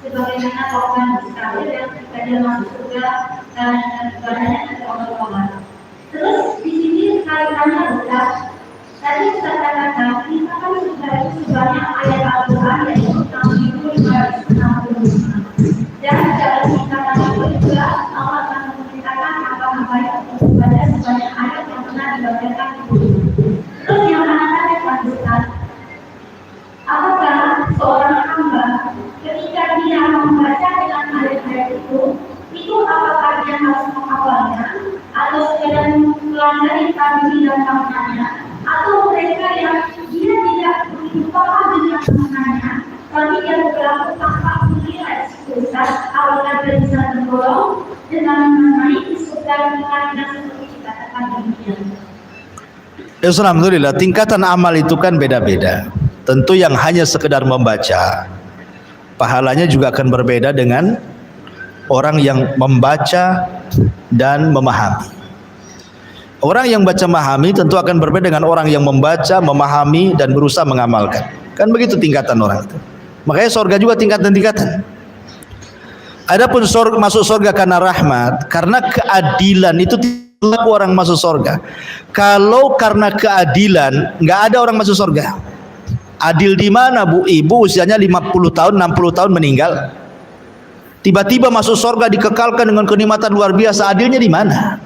S3: Sebagaimana orang Israel yang ketika dia masuk surga dan ibadahnya kepada Allah. Terus di sini kaitannya Ustaz. Tadi Ustaz katakan, kita kan sudah itu sebanyak ayat Al-Quran yaitu 6.565. Dan dalam tingkatan itu juga Allah akan menceritakan apa-apa yang ibadah sebanyak ayat yang pernah dibacakan di bumi. Terus yang akan Ustaz, apakah seorang hamba ketika dia membaca dengan ayat-ayat itu apakah dia harus menghafalnya atau sekedar mempelajari tabiin dan maknanya? Atau mereka yang dia tidak begitu paham dengan maknanya, tapi dia berlaku tanpa menilai Ustaz, apakah dia bisa tergolong dengan mengenai surga yang kita seperti dikatakan demikian?
S1: Alhamdulillah, tingkatan amal itu kan beda-beda. Tentu yang hanya sekedar membaca, pahalanya juga akan berbeda dengan orang yang membaca dan memahami. Orang yang baca memahami tentu akan berbeda dengan orang yang membaca, memahami dan berusaha mengamalkan. Kan begitu tingkatan orang itu. Makanya surga juga tingkatan-tingkatan. Adapun masuk surga karena rahmat, karena keadilan itu tidak orang masuk surga. Kalau karena keadilan, nggak ada orang masuk surga. Adil di mana, Bu? Ibu usianya 50 tahun, 60 tahun meninggal. Tiba-tiba masuk surga dikekalkan dengan kenikmatan luar biasa. Adilnya di mana?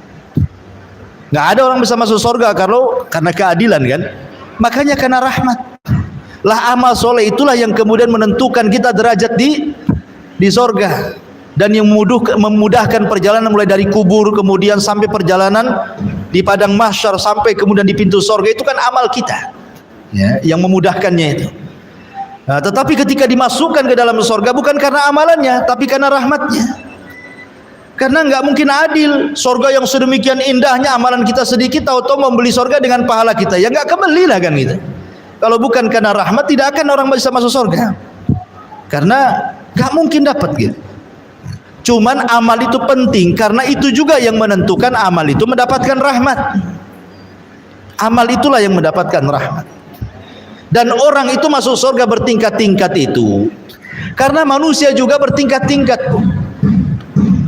S1: Nggak ada orang bisa masuk surga kalau karena keadilan kan. Makanya karena rahmat. Lah amal soleh itulah yang kemudian menentukan kita derajat di surga. Dan yang memudahkan perjalanan mulai dari kubur kemudian sampai perjalanan di padang mahsyar sampai kemudian di pintu surga, itu kan amal kita ya, yang memudahkannya itu. Nah, tetapi ketika dimasukkan ke dalam surga bukan karena amalannya tapi karena rahmatnya. Karena nggak mungkin adil, surga yang sedemikian indahnya amalan kita sedikit tahu-tahu membeli surga dengan pahala kita, ya nggak kebeli lah kan gitu. Kalau bukan karena rahmat tidak akan orang bisa masuk surga, karena nggak mungkin dapat gitu. Cuman amal itu penting karena itu juga yang menentukan amal itu mendapatkan rahmat. Amal itulah yang mendapatkan rahmat. Dan orang itu masuk surga bertingkat-tingkat itu karena manusia juga bertingkat-tingkat.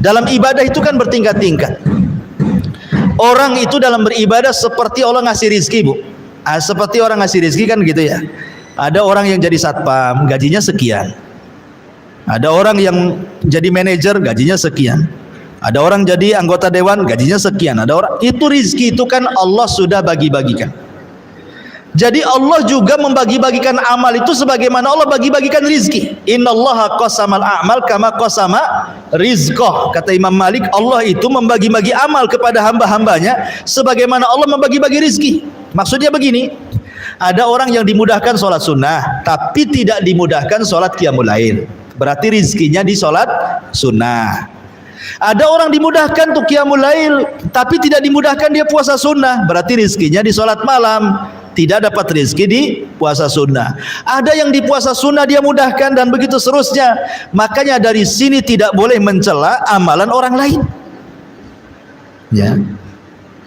S1: Dalam ibadah itu kan bertingkat-tingkat. Orang itu dalam beribadah seperti Allah ngasih rizki, Bu. Seperti orang ngasih rizki kan gitu ya. Ada orang yang jadi satpam, gajinya sekian. Ada orang yang jadi manajer, gajinya sekian. Ada orang jadi anggota dewan, gajinya sekian. Ada orang, itu rizki itu kan Allah sudah bagi-bagikan. Jadi Allah juga membagi-bagikan amal itu sebagaimana Allah bagi-bagikan rizki. Innallaha qasamal a'mal kama qasama rizqah. Kata Imam Malik, Allah itu membagi-bagi amal kepada hamba-hambanya sebagaimana Allah membagi-bagi rizki. Maksudnya begini, ada orang yang dimudahkan sholat sunnah tapi tidak dimudahkan sholat qiyamul lail, berarti rizkinya di sholat sunnah. Ada orang dimudahkan untuk qiyamul lail tapi tidak dimudahkan dia puasa sunnah, berarti rizkinya di sholat malam, tidak dapat rizki di puasa sunnah. Ada yang di puasa sunnah dia mudahkan dan begitu seterusnya. Makanya dari sini tidak boleh mencela amalan orang lain ya.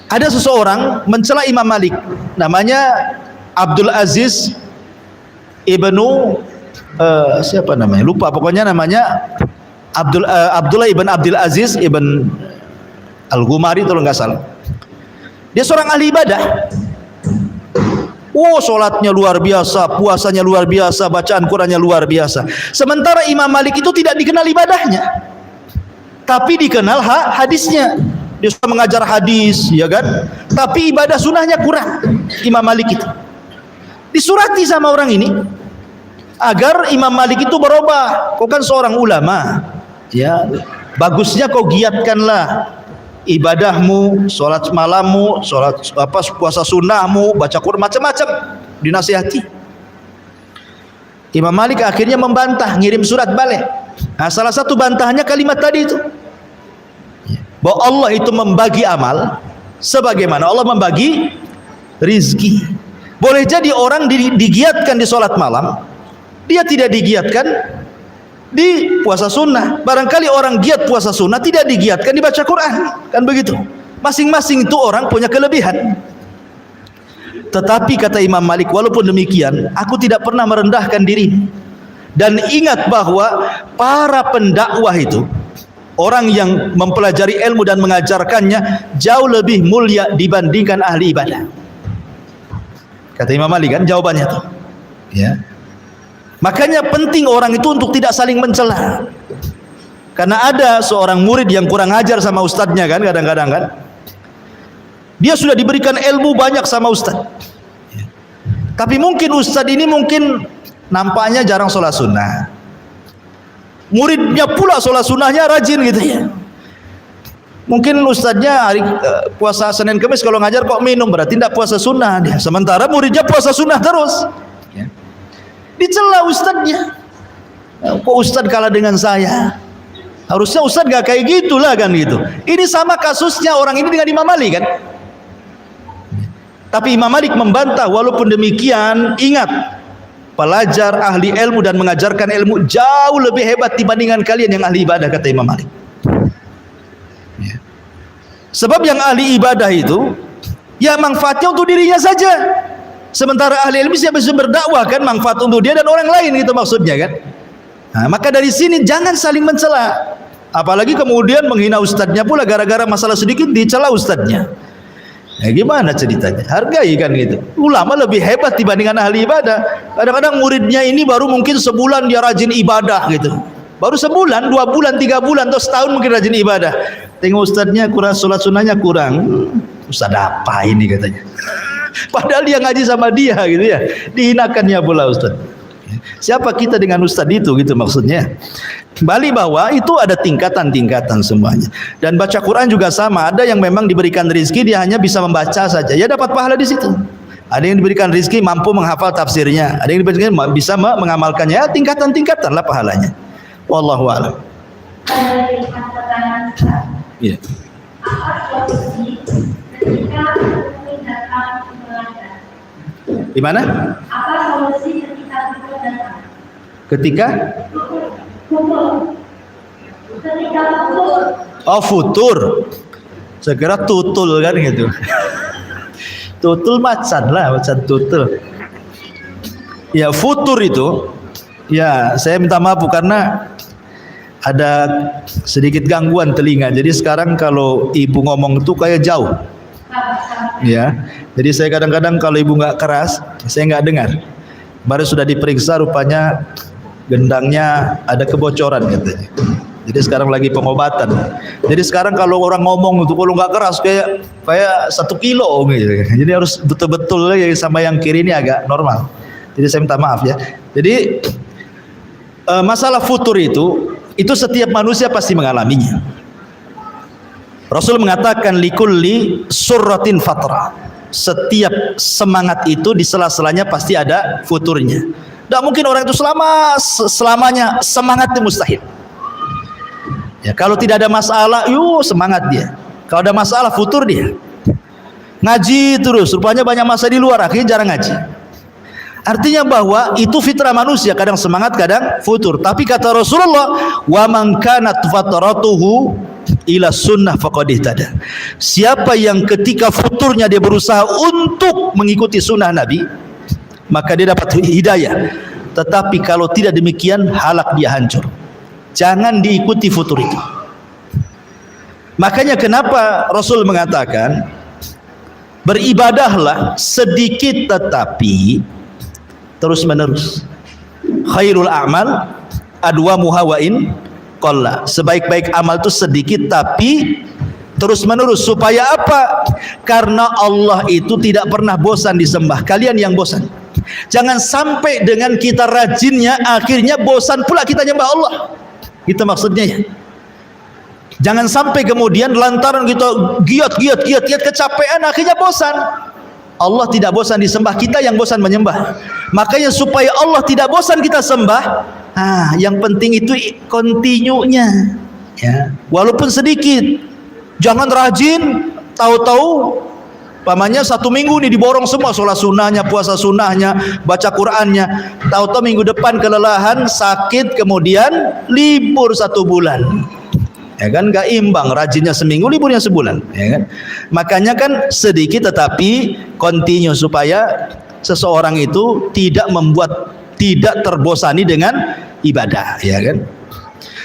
S1: Ada seseorang mencela Imam Malik, namanya Abdul Aziz ibnu siapa namanya, lupa, pokoknya namanya Abdullah ibn Abdul Aziz ibn Al-Ghumari kalau nggak salah. Dia seorang ahli ibadah. Sholatnya luar biasa, puasanya luar biasa, bacaan Qurannya luar biasa. Sementara Imam Malik itu tidak dikenal ibadahnya, tapi dikenal hadisnya. Dia sudah mengajar hadis, ya kan? Tapi ibadah sunnahnya kurang. Imam Malik itu disurati sama orang ini agar Imam Malik itu berubah. Kau kan seorang ulama, ya. Bagusnya kau giatkanlah ibadahmu, sholat malammu, sholat puasa sunnahmu, baca Quran, macam-macam dinasihati. Imam Malik akhirnya membantah, ngirim surat balik. Nah, salah satu bantahannya kalimat tadi itu, bahwa Allah itu membagi amal sebagaimana Allah membagi rizki. Boleh jadi orang digiatkan di sholat malam, dia tidak digiatkan di puasa sunnah. Barangkali orang giat puasa sunnah tidak digiatkan dibaca Quran, kan begitu. Masing-masing itu orang punya kelebihan. Tetapi kata Imam Malik, walaupun demikian aku tidak pernah merendahkan diri. Dan ingat bahwa para pendakwah itu, orang yang mempelajari ilmu dan mengajarkannya, jauh lebih mulia dibandingkan ahli ibadah. Kata Imam Malik kan jawabannya tuh ya. Makanya penting orang itu untuk tidak saling mencela. Karena ada seorang murid yang kurang ajar sama ustadznya kan, kadang-kadang kan. Dia sudah diberikan ilmu banyak sama ustadz. Tapi mungkin ustadz ini mungkin nampaknya jarang sholat sunnah. Muridnya pula sholat sunnahnya rajin gitu ya. Mungkin ustadznya hari puasa Senin Kamis kalau ngajar kok minum, berarti tidak puasa sunnah dia. Sementara muridnya puasa sunnah terus. Dicela ustadznya. Kok ustadz kalah dengan saya? Harusnya ustadz gak kayak gitulah kan gitu. Ini sama kasusnya orang ini dengan Imam Malik kan. Tapi Imam Malik membantah, walaupun demikian ingat, pelajar ahli ilmu dan mengajarkan ilmu jauh lebih hebat dibandingkan kalian yang ahli ibadah, kata Imam Malik. Ya. Sebab yang ahli ibadah itu ya manfaatnya untuk dirinya saja, sementara ahli ilmu siapa bisa berdakwah kan manfaat untuk dia dan orang lain, gitu maksudnya kan. Nah, maka dari sini jangan saling mencela, apalagi kemudian menghina ustadznya pula gara-gara masalah sedikit dicela ustadznya. Ya gimana ceritanya? Hargai kan gitu. Ulama lebih hebat dibandingkan ahli ibadah. Kadang-kadang muridnya ini baru mungkin sebulan dia rajin ibadah gitu. Baru sebulan, 2 bulan, 3 bulan, atau setahun mungkin rajin ibadah. Tengok ustadznya kurang, sholat sunnahnya kurang. Ustadz apa ini katanya? Padahal dia ngaji sama dia gitu ya. Dihinakannya pula ustadz. Siapa kita dengan ustadz itu, gitu maksudnya. Kembali bahwa itu ada tingkatan-tingkatan semuanya. Dan baca Quran juga sama. Ada yang memang diberikan rezeki dia hanya bisa membaca saja, ya dapat pahala di situ. Ada yang diberikan rezeki mampu menghafal tafsirnya, ada yang diberikan bisa mengamalkannya. Ya, tingkatan-tingkatan lah pahalanya. Wallahu a'lam. Iya. Di mana?
S3: Apa solusi ketika kita datang?
S1: Ketika?
S3: Ketika futur.
S1: Oh, futur. Segera tutul kan gitu. Tutul macan lah, macan tutul. Ya futur itu, ya saya minta maaf karena ada sedikit gangguan telinga. Jadi sekarang kalau ibu ngomong itu kayak jauh. Ya, jadi saya kadang-kadang kalau ibu nggak keras, saya nggak dengar. Baru sudah diperiksa, rupanya gendangnya ada kebocoran katanya. Jadi sekarang lagi pengobatan. Jadi sekarang kalau orang ngomong itu kalau nggak keras kayak 1 kilo gitu. Jadi harus betul-betul ya, sama yang kiri ini agak normal. Jadi saya minta maaf ya. Jadi masalah futur itu setiap manusia pasti mengalaminya. Rasul mengatakan likulli surratin fatra. Setiap semangat itu di sela-selanya pasti ada futurnya. Tidak mungkin orang itu selamanya semangatnya mustahil. Ya, kalau tidak ada masalah, semangat dia. Kalau ada masalah, futur dia. Ngaji terus, rupanya banyak masa di luar, akhirnya jarang ngaji. Artinya bahwa itu fitrah manusia, kadang semangat, kadang futur. Tapi kata Rasulullah, wa man kanat fatratuhu ila sunnah faqad ihtada. Siapa yang ketika futurnya dia berusaha untuk mengikuti sunnah Nabi, maka dia dapat hidayah. Tetapi kalau tidak demikian, halak dia hancur. Jangan diikuti futur itu. Makanya kenapa Rasul mengatakan beribadahlah sedikit tetapi terus menerus. Khairul a'mal adwamuha wa in qalla. Sebaik-baik amal itu sedikit tapi terus menerus. Supaya apa? Karena Allah itu tidak pernah bosan disembah. Kalian yang bosan. Jangan sampai dengan kita rajinnya akhirnya bosan pula kita nyembah Allah. Itu maksudnya ya. Jangan sampai kemudian lantaran kita giat kecapean akhirnya bosan. Allah tidak bosan disembah, kita yang bosan menyembah. Makanya supaya Allah tidak bosan kita sembah, yang penting itu continue-nya ya. Walaupun sedikit. Jangan rajin tahu-tahu pamannya 1 minggu nih diborong semua sholat sunnahnya, puasa sunnahnya, baca Qur'annya. Tahu-tahu minggu depan kelelahan, sakit, kemudian libur 1 bulan. Ya kan, nggak imbang, rajinnya seminggu, liburnya sebulan, ya kan. Makanya kan sedikit tetapi continue supaya seseorang itu tidak terbosani dengan ibadah, ya kan.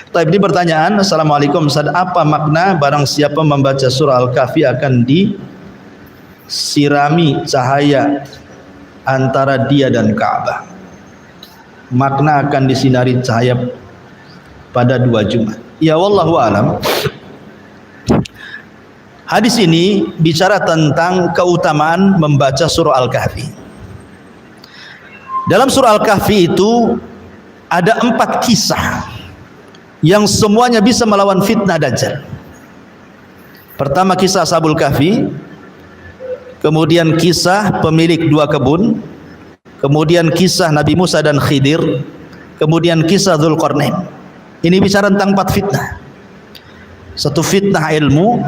S1: Tapi ini pertanyaan, Assalamualaikum Ustaz, apa makna barang siapa membaca surah Al-Kahfi akan disirami cahaya antara dia dan Ka'bah? Makna akan disinari cahaya pada 2 Jumat. Ya wallahu alam. Hadis ini bicara tentang keutamaan membaca surah Al-Kahfi. Dalam surah Al-Kahfi itu ada 4 kisah yang semuanya bisa melawan fitnah Dajjal. Pertama kisah Ashabul Kahfi, kemudian kisah pemilik 2 kebun, kemudian kisah Nabi Musa dan Khidir, kemudian kisah Dzulqarnain. Ini bicara tentang 4 fitnah. 1 fitnah ilmu,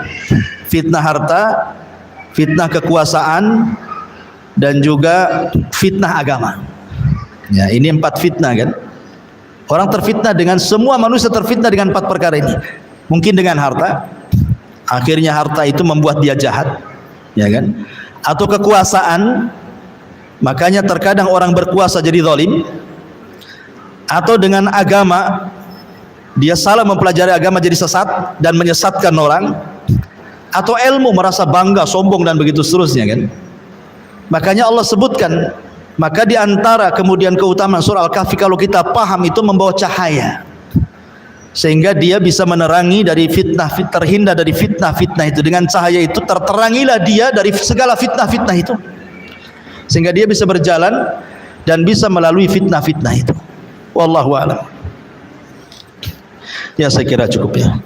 S1: fitnah harta, fitnah kekuasaan, dan juga fitnah agama. Ya, ini 4 fitnah kan. Orang terfitnah dengan, semua manusia terfitnah dengan 4 perkara ini. Mungkin dengan harta, akhirnya harta itu membuat dia jahat, ya kan? Atau kekuasaan, makanya terkadang orang berkuasa jadi zalim. Atau dengan agama, dia salah mempelajari agama jadi sesat dan menyesatkan orang. Atau ilmu, merasa bangga, sombong dan begitu seterusnya kan. Makanya Allah sebutkan, maka di antara kemudian keutamaan surah Al-Kahfi, kalau kita paham, itu membawa cahaya sehingga dia bisa menerangi dari fitnah, terhindar dari fitnah-fitnah itu. Dengan cahaya itu terterangilah dia dari segala fitnah-fitnah itu, sehingga dia bisa berjalan dan bisa melalui fitnah-fitnah itu. Wallahu a'lam. Ya, saya kira cukup ya.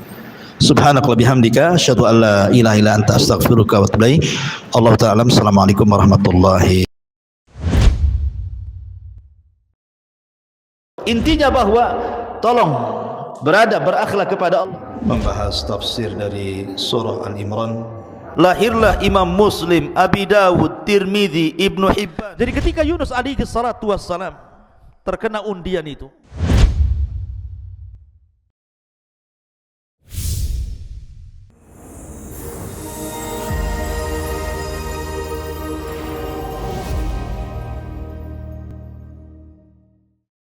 S1: Subhanakallah bihamdika asyhadu an la ilaha illa anta astaghfiruka wa atubu ilaik. Allah ta'ala. Assalamualaikum warahmatullahi. Intinya bahwa tolong berakhlak kepada Allah. Membahas tafsir dari surah Al-Imran. Lahirlah Imam Muslim, Abi Dawud, Tirmidzi, Ibnu Hibban. Jadi ketika Yunus alaihi salatu wassalam terkena undian itu,